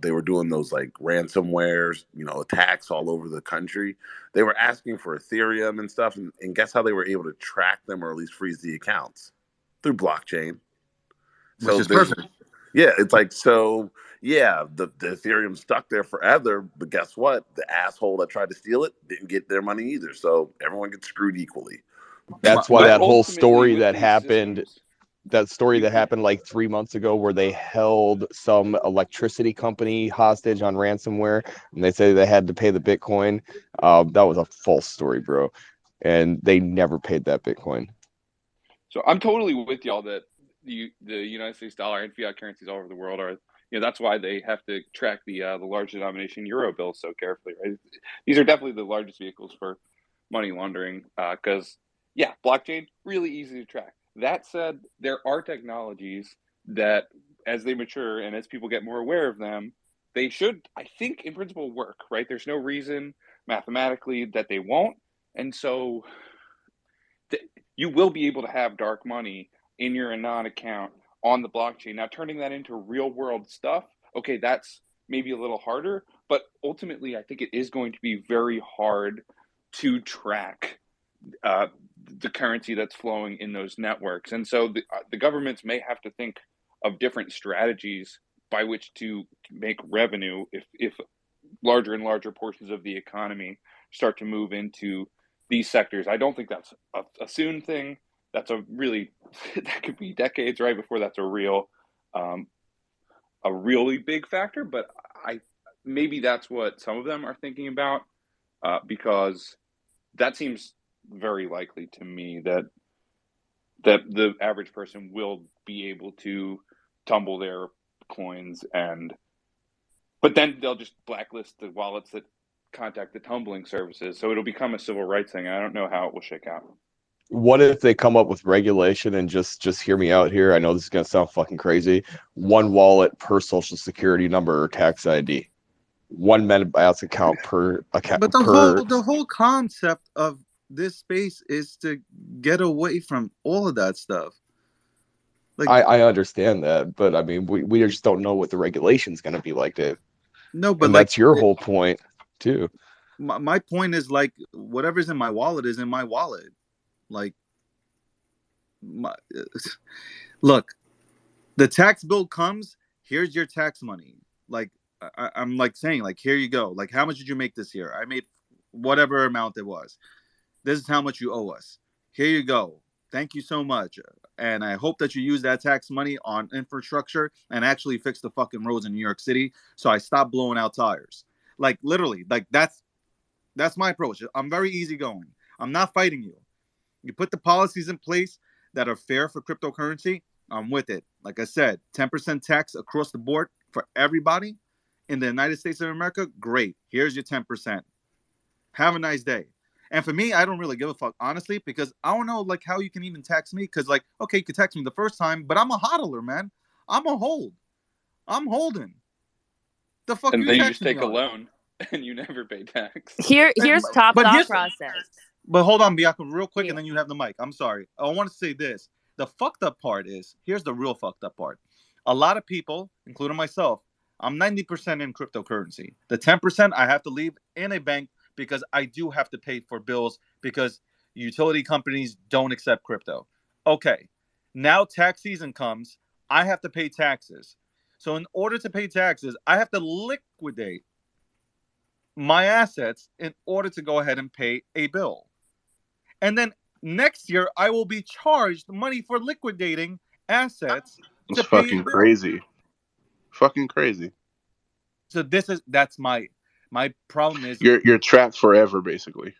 they were doing those like ransomwares, attacks all over the country. They were asking for Ethereum and stuff, and guess how they were able to track them or at least freeze the accounts? Through blockchain. Which is perfect. Yeah, it's like, so yeah, the Ethereum stuck there forever, but guess what? The asshole that tried to steal it didn't get their money either. So everyone gets screwed equally. That's why that whole story that happened. that story that happened like 3 months ago where they held some electricity company hostage on ransomware, and they say they had to pay the Bitcoin. That was a false story, bro, and they never paid that Bitcoin. So I'm totally with y'all that the United States dollar and fiat currencies all over the world are, that's why they have to track the large denomination euro bills so carefully, right? These are definitely the largest vehicles for money laundering because, blockchain, really easy to track. That said, there are technologies that, as they mature and as people get more aware of them, they should, I think, in principle, work, right? There's no reason mathematically that they won't. And so you will be able to have dark money in your Anon account on the blockchain. Now, turning that into real world stuff, okay, that's maybe a little harder, but ultimately, I think it is going to be very hard to track the currency that's flowing in those networks. And so the governments may have to think of different strategies by which to make revenue if larger and larger portions of the economy start to move into these sectors. I don't think that's a soon thing. That's a really, that could be decades, right, before that's a really big factor. But maybe that's what some of them are thinking about, because that seems very likely to me that the average person will be able to tumble their coins, but then they'll just blacklist the wallets that contact the tumbling services. So it'll become a civil rights thing. I don't know how it will shake out. What if they come up with regulation and just hear me out here? I know this is gonna sound fucking crazy. One wallet per social security number or tax ID. One MetaMask account per account. But the whole concept of this space is to get away from all of that stuff. Like, I understand that, but I mean, we just don't know what the regulation's gonna be like, Dave. No, but and that's your whole point too. My point is, like, whatever's in my wallet is in my wallet. Like, look, the tax bill comes, here's your tax money. Like, I'm like saying, like, here you go. Like, how much did you make this year? I made whatever amount it was. This is how much you owe us. Here you go. Thank you so much. And I hope that you use that tax money on infrastructure and actually fix the fucking roads in New York City so I stop blowing out tires. Like, literally, like, that's my approach. I'm very easygoing. I'm not fighting you. You put the policies in place that are fair for cryptocurrency, I'm with it. Like I said, 10% tax across the board for everybody in the United States of America, great. Here's your 10%. Have a nice day. And for me, I don't really give a fuck, honestly, because I don't know, like, how you can even tax me. Because, like, okay, you could tax me the first time, but I'm a hodler, man. I'm a hold. I'm holding. The fuck and you then you tax just take me a on? loan and you never pay tax. Here's top thought process. But hold on, Bianca, real quick, and then you have the mic. I'm sorry. I want to say this. The fucked up part is, here's the real fucked up part. A lot of people, including myself, I'm 90% in cryptocurrency. The 10% I have to leave in a bank because I do have to pay for bills because utility companies don't accept crypto. Okay, now tax season comes. I have to pay taxes. So in order to pay taxes, I have to liquidate my assets in order to go ahead and pay a bill. And then next year, I will be charged money for liquidating assets. It's fucking crazy. Fucking crazy. So that's my problem is you're trapped forever, basically.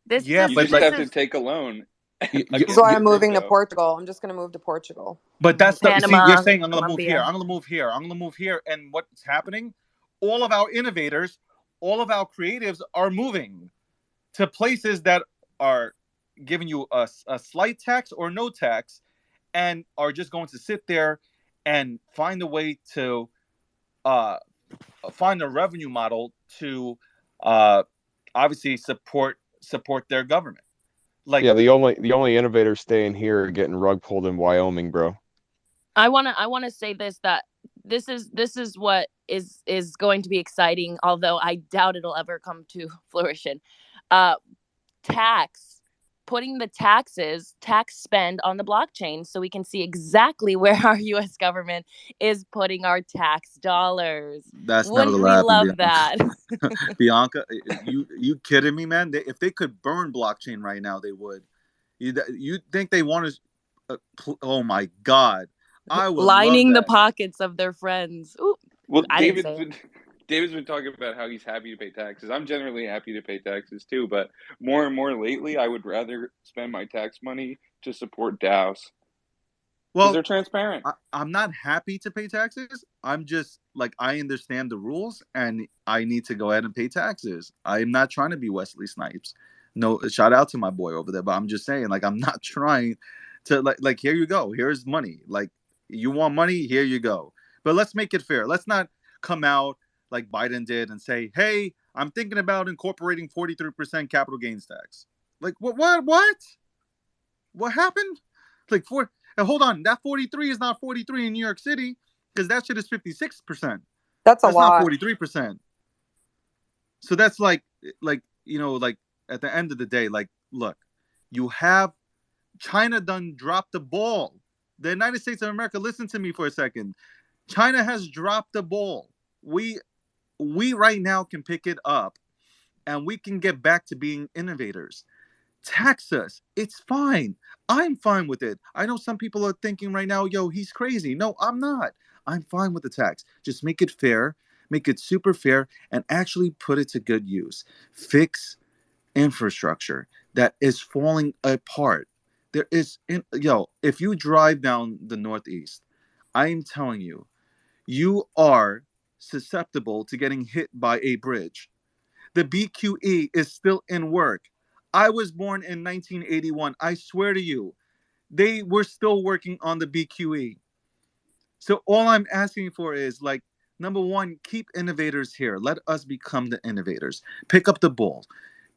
You just have to take a loan. That's why I'm moving to Portugal. I'm just going to move to Portugal. But that's the Panama, see, you're saying I'm going to move Colombia. here. I'm going to move here. I'm going to move here. And what's happening? All of our innovators, all of our creatives are moving to places that are giving you a slight tax or no tax, and are just going to sit there and find a way to find a revenue model to obviously support their government. Like, yeah, the only innovators staying here are getting rug pulled in Wyoming, bro. I wanna say that this is what is going to be exciting, although I doubt it'll ever come to fruition. Putting the tax spend on the blockchain so we can see exactly where our US government is putting our tax dollars. That's Wouldn't never we gonna happen, love that? Bianca, you kidding me, man? If they could burn blockchain right now, they would. You think they want Oh my God, I would love Lining the that. pockets of their friends. Ooh, Well, I didn't say it. David's been talking about how he's happy to pay taxes. I'm generally happy to pay taxes too, but more and more lately, I would rather spend my tax money to support DAOs because Well, they're transparent. I'm not happy to pay taxes. I'm just like, I understand the rules and I need to go ahead and pay taxes. I'm not trying to be Wesley Snipes. No, shout out to my boy over there, but I'm just saying, like, I'm not trying to like here you go. Here's money. Like, you want money? Here you go. But let's make it fair. Let's not come out like Biden did and say, "Hey, I'm thinking about incorporating 43% capital gains tax." Like, what happened? Like, hold on, that 43 is not 43 in New York City because that shit is 56%. That's a That's lot. not 43%. So that's like like at the end of the day, like, look, you have China done dropped the ball. The United States of America, listen to me for a second. China has dropped the ball. We right now can pick it up and we can get back to being innovators. Tax us. It's fine. I'm fine with it. I know some people are thinking right now, yo, he's crazy. No, I'm not. I'm fine with the tax. Just make it fair, make it super fair, and actually put it to good use. Fix infrastructure that is falling apart. There is, if you drive down the Northeast, I am telling you, you are susceptible to getting hit by a bridge. The BQE is still in work. I was born in 1981. I swear to you, they were still working on the BQE. So all I'm asking for is, like, number one, keep innovators here. Let us become the innovators. Pick up the ball.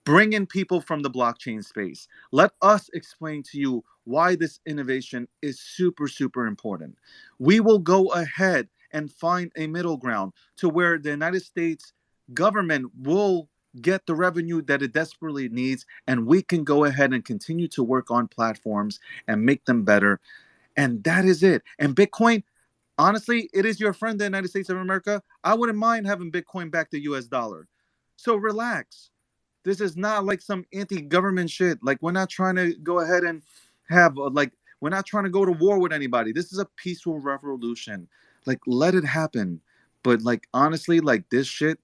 Bring in people from the blockchain space. Let us explain to you why this innovation is super, super important. We will go ahead and find a middle ground to where the United States government will get the revenue that it desperately needs, and we can go ahead and continue to work on platforms and make them better. And that is it. And Bitcoin, honestly, it is your friend, the United States of America. I wouldn't mind having Bitcoin back the US dollar. So relax. This is not like some anti-government shit. Like, we're not trying to go ahead and have we're not trying to go to war with anybody. This is a peaceful revolution. Like, let it happen. But like, honestly, like, this shit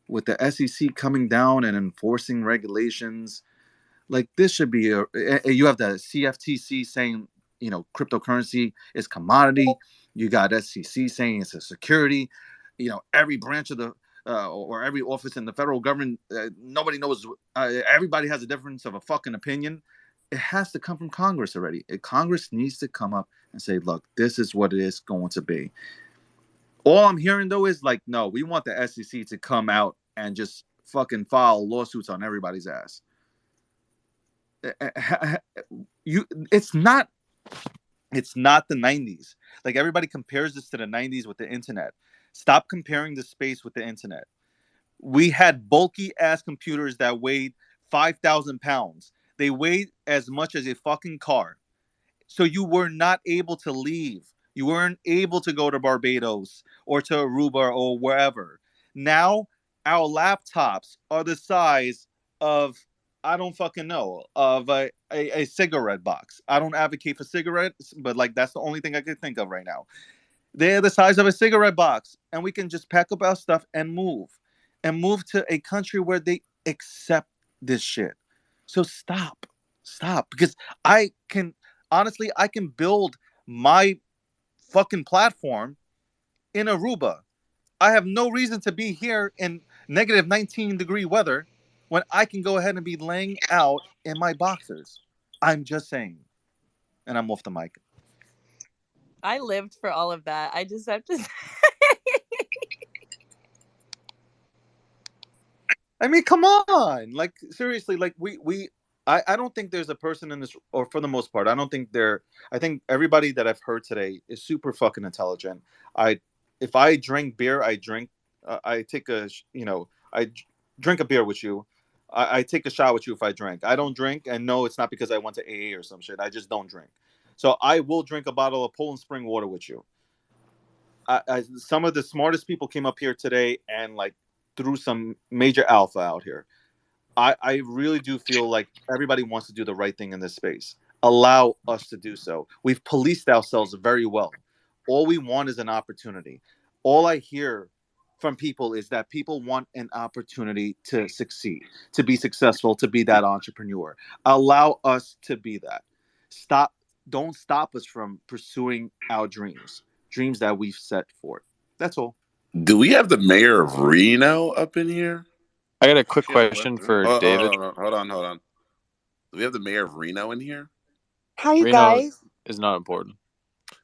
with the SEC coming down and enforcing regulations, like, this should be you have the CFTC saying, cryptocurrency is commodity. You got SEC saying it's a security. Every branch of the or every office in the federal government, nobody knows. Everybody has a difference of a fucking opinion. It has to come from Congress already. Congress needs to come up and say, look, this is what it is going to be. All I'm hearing, though, is like, no, we want the SEC to come out and just fucking file lawsuits on everybody's ass. It's not the 90s. Like, everybody compares this to the 90s with the internet. Stop comparing the space with the internet. We had bulky ass computers that weighed 5,000 pounds. They weighed as much as a fucking car. So you were not able to leave. You weren't able to go to Barbados or to Aruba or wherever. Now our laptops are the size of, I don't fucking know, of a cigarette box. I don't advocate for cigarettes, but like, that's the only thing I can think of right now. They're the size of a cigarette box, and we can just pack up our stuff and move to a country where they accept this shit. So stop, because I can build my fucking platform in Aruba. I have no reason to be here in negative 19-degree weather when I can go ahead and be laying out in my boxers. I'm just saying. And I'm off the mic. I lived for all of that. I just have to say. I mean, come on. Like, seriously, like, I don't think there's a person in this, or for the most part, I think everybody that I've heard today is super fucking intelligent. If I drink beer, I drink a beer with you. I take a shot with you if I drink. I don't drink, and no, it's not because I went to AA or some shit. I just don't drink. So I will drink a bottle of Poland Spring water with you. Some of the smartest people came up here today and like threw some major alpha out here. I really do feel like everybody wants to do the right thing in this space. allow us to do so. We've policed ourselves very well. All we want is an opportunity. All I hear from people is that people want an opportunity to succeed, to be successful, to be that entrepreneur. Allow us to be that. Don't stop us from pursuing our dreams that we've set forth. That's all. Do we have the mayor of Reno up in here? I got a quick She hasn't question left, right? for David. Hold on. Do we have the mayor of Reno in here? Hi, you Reno guys. is not important.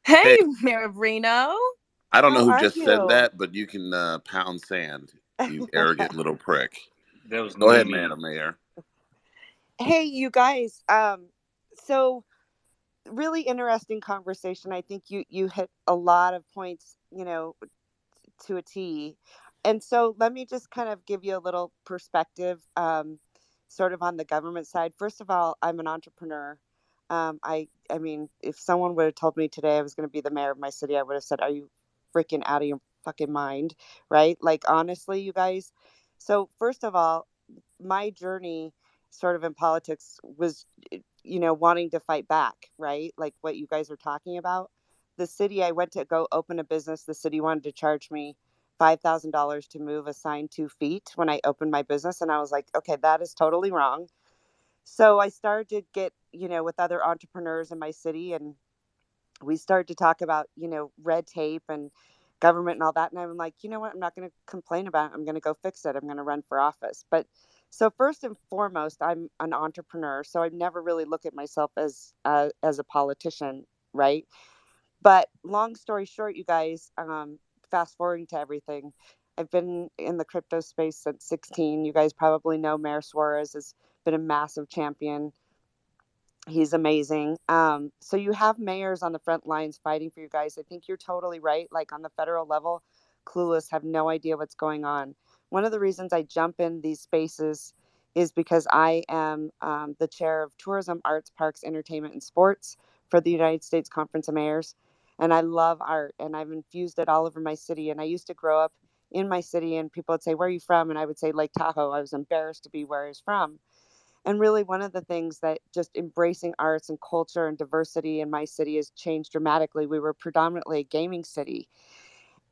Hey, Hey, Mayor of Reno. I don't know How who are just said you? that, but you can pound sand, you arrogant little prick. That was Go ahead, Mimi. Madam Mayor. Hey, you guys. So really interesting conversation. I think you hit a lot of points, to a T. And so let me just kind of give you a little perspective, sort of on the government side. First of all, I'm an entrepreneur. I mean, if someone would have told me today I was going to be the mayor of my city, I would have said, "Are you freaking out of your fucking mind?" Right? Like, honestly, you guys. So first of all, my journey sort of in politics was, wanting to fight back, right? Like what you guys are talking about. The city I went to go open a business, the city wanted to charge me $5,000 to move a sign 2 feet when I opened my business. And I was like, okay, that is totally wrong. So I started to get, with other entrepreneurs in my city, and we started to talk about, red tape and government and all that. And I'm like, you know what? I'm not going to complain about it. I'm going to go fix it. I'm going to run for office. But so first and foremost, I'm an entrepreneur. So I never really look at myself as a politician, right? But long story short, you guys, fast forwarding to everything, I've been in the crypto space since 16. You guys probably know Mayor Suarez has been a massive champion. He's amazing. So you have mayors on the front lines fighting for you guys. I think you're totally right. Like on the federal level, clueless, have no idea what's going on. One of the reasons I jump in these spaces is because I am the chair of Tourism, Arts, Parks, Entertainment, and Sports for the United States Conference of Mayors. And I love art, and I've infused it all over my city. And I used to grow up in my city, and people would say, "Where are you from?" And I would say Lake Tahoe. I was embarrassed to be where I was from. And really, one of the things that just embracing arts and culture and diversity in my city has changed dramatically. We were predominantly a gaming city.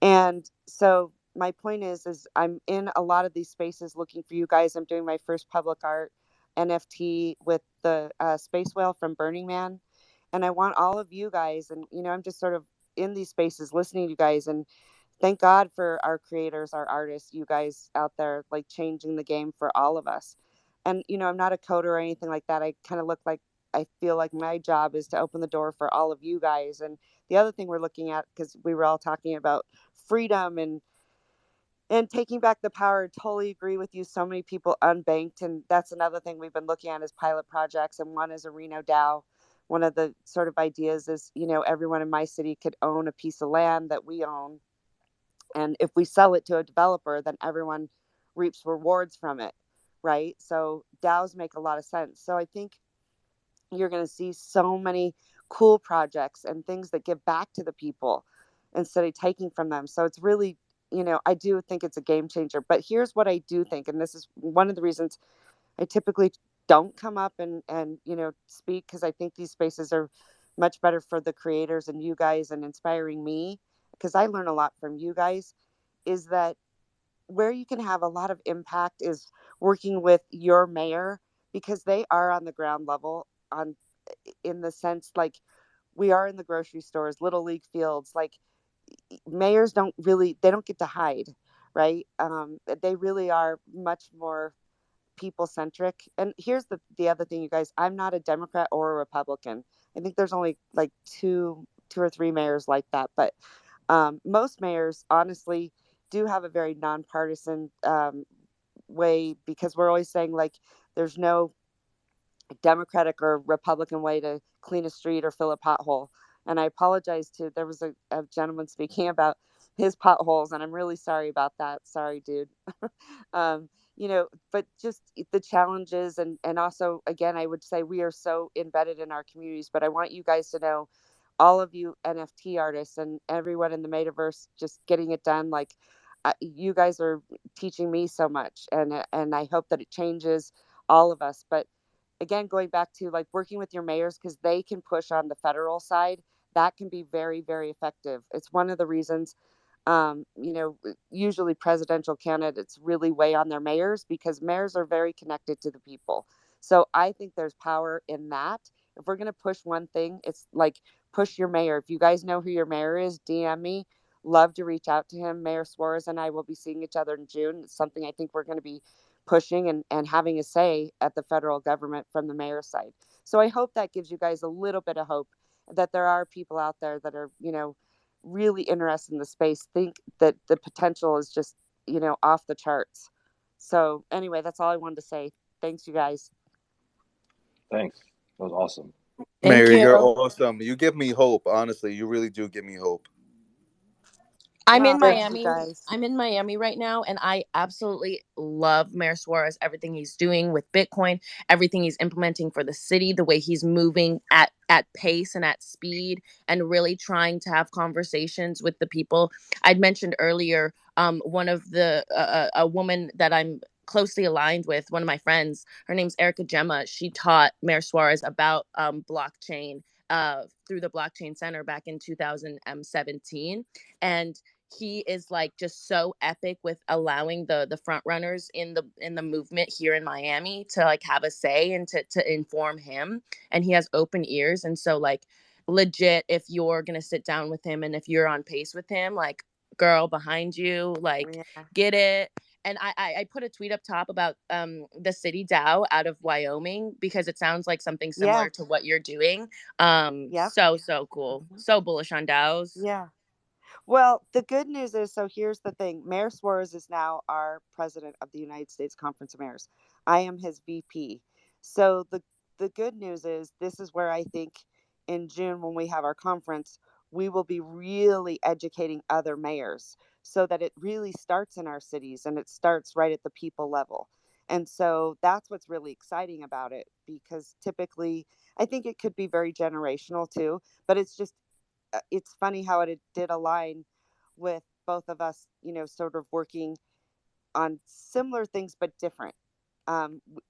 And so my point is I'm in a lot of these spaces looking for you guys. I'm doing my first public art NFT with the space whale from Burning Man. And I want all of you guys, and, I'm just sort of in these spaces listening to you guys. And thank God for our creators, our artists, you guys out there, like changing the game for all of us. And, I'm not a coder or anything like that. I kind of look like, I feel like my job is to open the door for all of you guys. And the other thing we're looking at, because we were all talking about freedom and taking back the power, totally agree with you. So many people unbanked. And that's another thing we've been looking at as pilot projects. And one is a Reno DAO. One of the sort of ideas is, everyone in my city could own a piece of land that we own. And if we sell it to a developer, then everyone reaps rewards from it, right? So DAOs make a lot of sense. So I think you're going to see so many cool projects and things that give back to the people instead of taking from them. So it's really, I do think it's a game changer. But here's what I do think, and this is one of the reasons I typically don't come up and speak, because I think these spaces are much better for the creators and you guys and inspiring me, because I learn a lot from you guys, is that where you can have a lot of impact is working with your mayor, because they are on the ground level, in the sense, like, we are in the grocery stores, little league fields. Like, mayors they don't get to hide, right? They really are much more people centric. And here's the other thing, you guys, I'm not a Democrat or a Republican. I think there's only like two or three mayors like that. But most mayors honestly do have a very nonpartisan way, because we're always saying, like, there's no Democratic or Republican way to clean a street or fill a pothole. And I apologize to, there was a gentleman speaking about his potholes, and I'm really sorry about that. Sorry, dude. But just the challenges, and also, again, I would say we are so embedded in our communities, but I want you guys to know, all of you NFT artists and everyone in the metaverse, just getting it done. Like, you guys are teaching me so much, and I hope that it changes all of us. But again, going back to like working with your mayors, because they can push on the federal side. That can be very, very effective. It's one of the reasons, usually presidential candidates really weigh on their mayors, because mayors are very connected to the people. So I think there's power in that. If we're going to push one thing, it's like push your mayor. If you guys know who your mayor is, DM me. Love to reach out to him. Mayor Suarez and I will be seeing each other in June. It's something I think we're going to be pushing and having a say at the federal government from the mayor's side. So I hope that gives you guys a little bit of hope that there are people out there that are, really interested in the space, think that the potential is just, off the charts. So anyway, that's all I wanted to say. Thanks, you guys. Thanks. That was awesome. Thank Mary, you're you. awesome. You give me hope. Honestly, you really do give me hope. I'm Oh, in thanks, you Miami. guys. I'm in Miami right now, and I absolutely love Mayor Suarez, everything he's doing with Bitcoin, everything he's implementing for the city, the way he's moving at pace and at speed, and really trying to have conversations with the people. I'd mentioned earlier, one of the a woman that I'm closely aligned with, one of my friends, her name's Erica Gemma. She taught Mayor Suarez about blockchain through the Blockchain Center back in 2017, and he is like just so epic with allowing the front runners in the movement here in Miami to like have a say and to inform him, and he has open ears. And so like legit, if you're gonna sit down with him and if you're on pace with him, like girl behind you, like Yeah. get it. And I put a tweet up top about the city DAO out of Wyoming, because it sounds like something Yeah. similar to what you're doing. Yep. So cool, so bullish on DAOs. Yeah. Well, the good news is, so here's the thing. Mayor Suarez is now our president of the United States Conference of Mayors. I am his VP. So the good news is, this is where I think in June, when we have our conference, we will be really educating other mayors so that it really starts in our cities and it starts right at the people level. And so that's what's really exciting about it, because typically I think it could be very generational too, but it's funny how it did align with both of us, sort of working on similar things but different.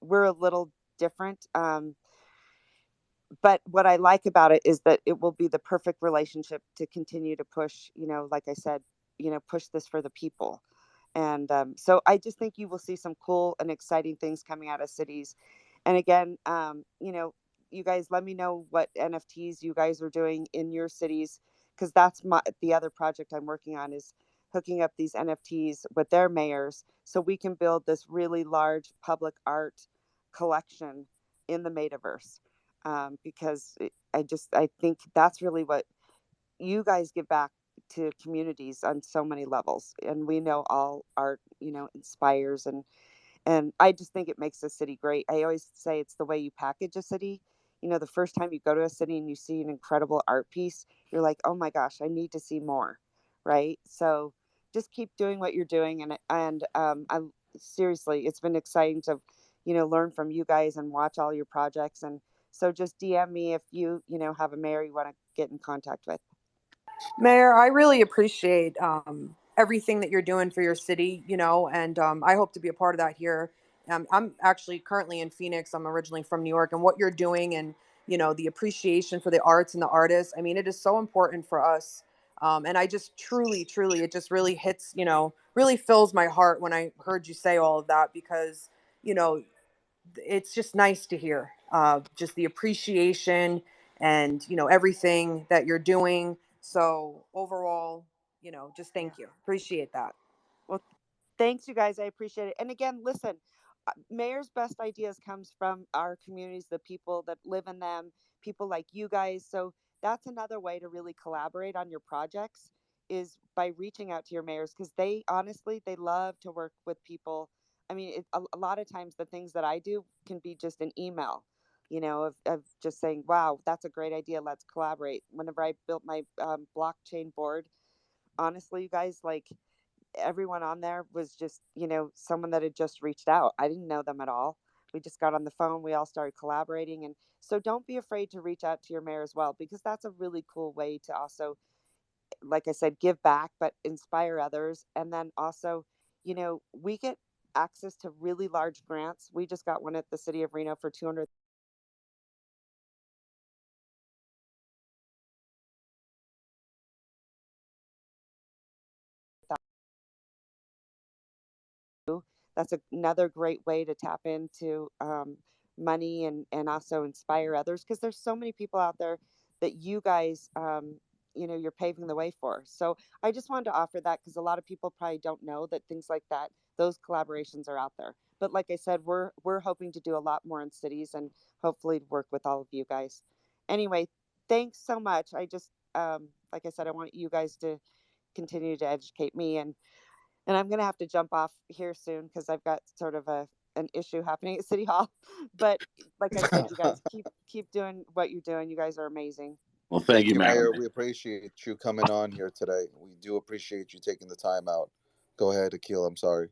We're a little different, but what I like about it is that it will be the perfect relationship to continue to push, like I said, push this for the people. And so I just think you will see some cool and exciting things coming out of cities. And again, you guys let me know what NFTs you guys are doing in your cities, because that's the other project I'm working on, is hooking up these NFTs with their mayors so we can build this really large public art collection in the metaverse. Because I think that's really what you guys give back to communities on so many levels. And we know all art, inspires, and I just think it makes a city great. I always say it's the way you package a city. The first time you go to a city and you see an incredible art piece, you're like, oh my gosh, I need to see more. Right. So just keep doing what you're doing. And I'm seriously, it's been exciting to, learn from you guys and watch all your projects. And so just DM me if you have a mayor you want to get in contact with. Mayor, I really appreciate everything that you're doing for your city, and I hope to be a part of that here. I'm actually currently in Phoenix. I'm originally from New York, and what you're doing, and the appreciation for the arts and the artists. I mean, it is so important for us. And I just truly, truly, it just really hits, really fills my heart when I heard you say all of that, because, you know, it's just nice to hear just the appreciation and everything that you're doing. So overall, just Yeah. thank you, appreciate that. Well, thanks, you guys. I appreciate it. And again, listen, mayor's best ideas comes from our communities, the people that live in them, people like you guys. So that's another way to really collaborate on your projects, is by reaching out to your mayors, because they honestly, they love to work with people. I mean, a lot of times the things that I do can be just an email, of just saying, wow, that's a great idea. Let's collaborate. Whenever I built my blockchain board, honestly, you guys, like, everyone on there was just, someone that had just reached out. I didn't know them at all. We just got on the phone. We all started collaborating. And so don't be afraid to reach out to your mayor as well, because that's a really cool way to also, like I said, give back, but inspire others. And then also, we get access to really large grants. We just got one at the city of Reno for 200 that's another great way to tap into money and also inspire others, because there's so many people out there that you guys you're paving the way for. So I just wanted to offer that, because a lot of people probably don't know that things like that, those collaborations are out there. But like I said, we're hoping to do a lot more in cities, and hopefully work with all of you guys. Anyway, thanks so much. I just like I said, I want you guys to continue to educate me, and I'm going to have to jump off here soon, because I've got sort of an issue happening at City Hall. But like I said, you guys keep doing what you're doing. You guys are amazing. Well, thank you, Mayor. Mac. We appreciate you coming on here today. We do appreciate you taking the time out. Go ahead, Akil. I'm sorry.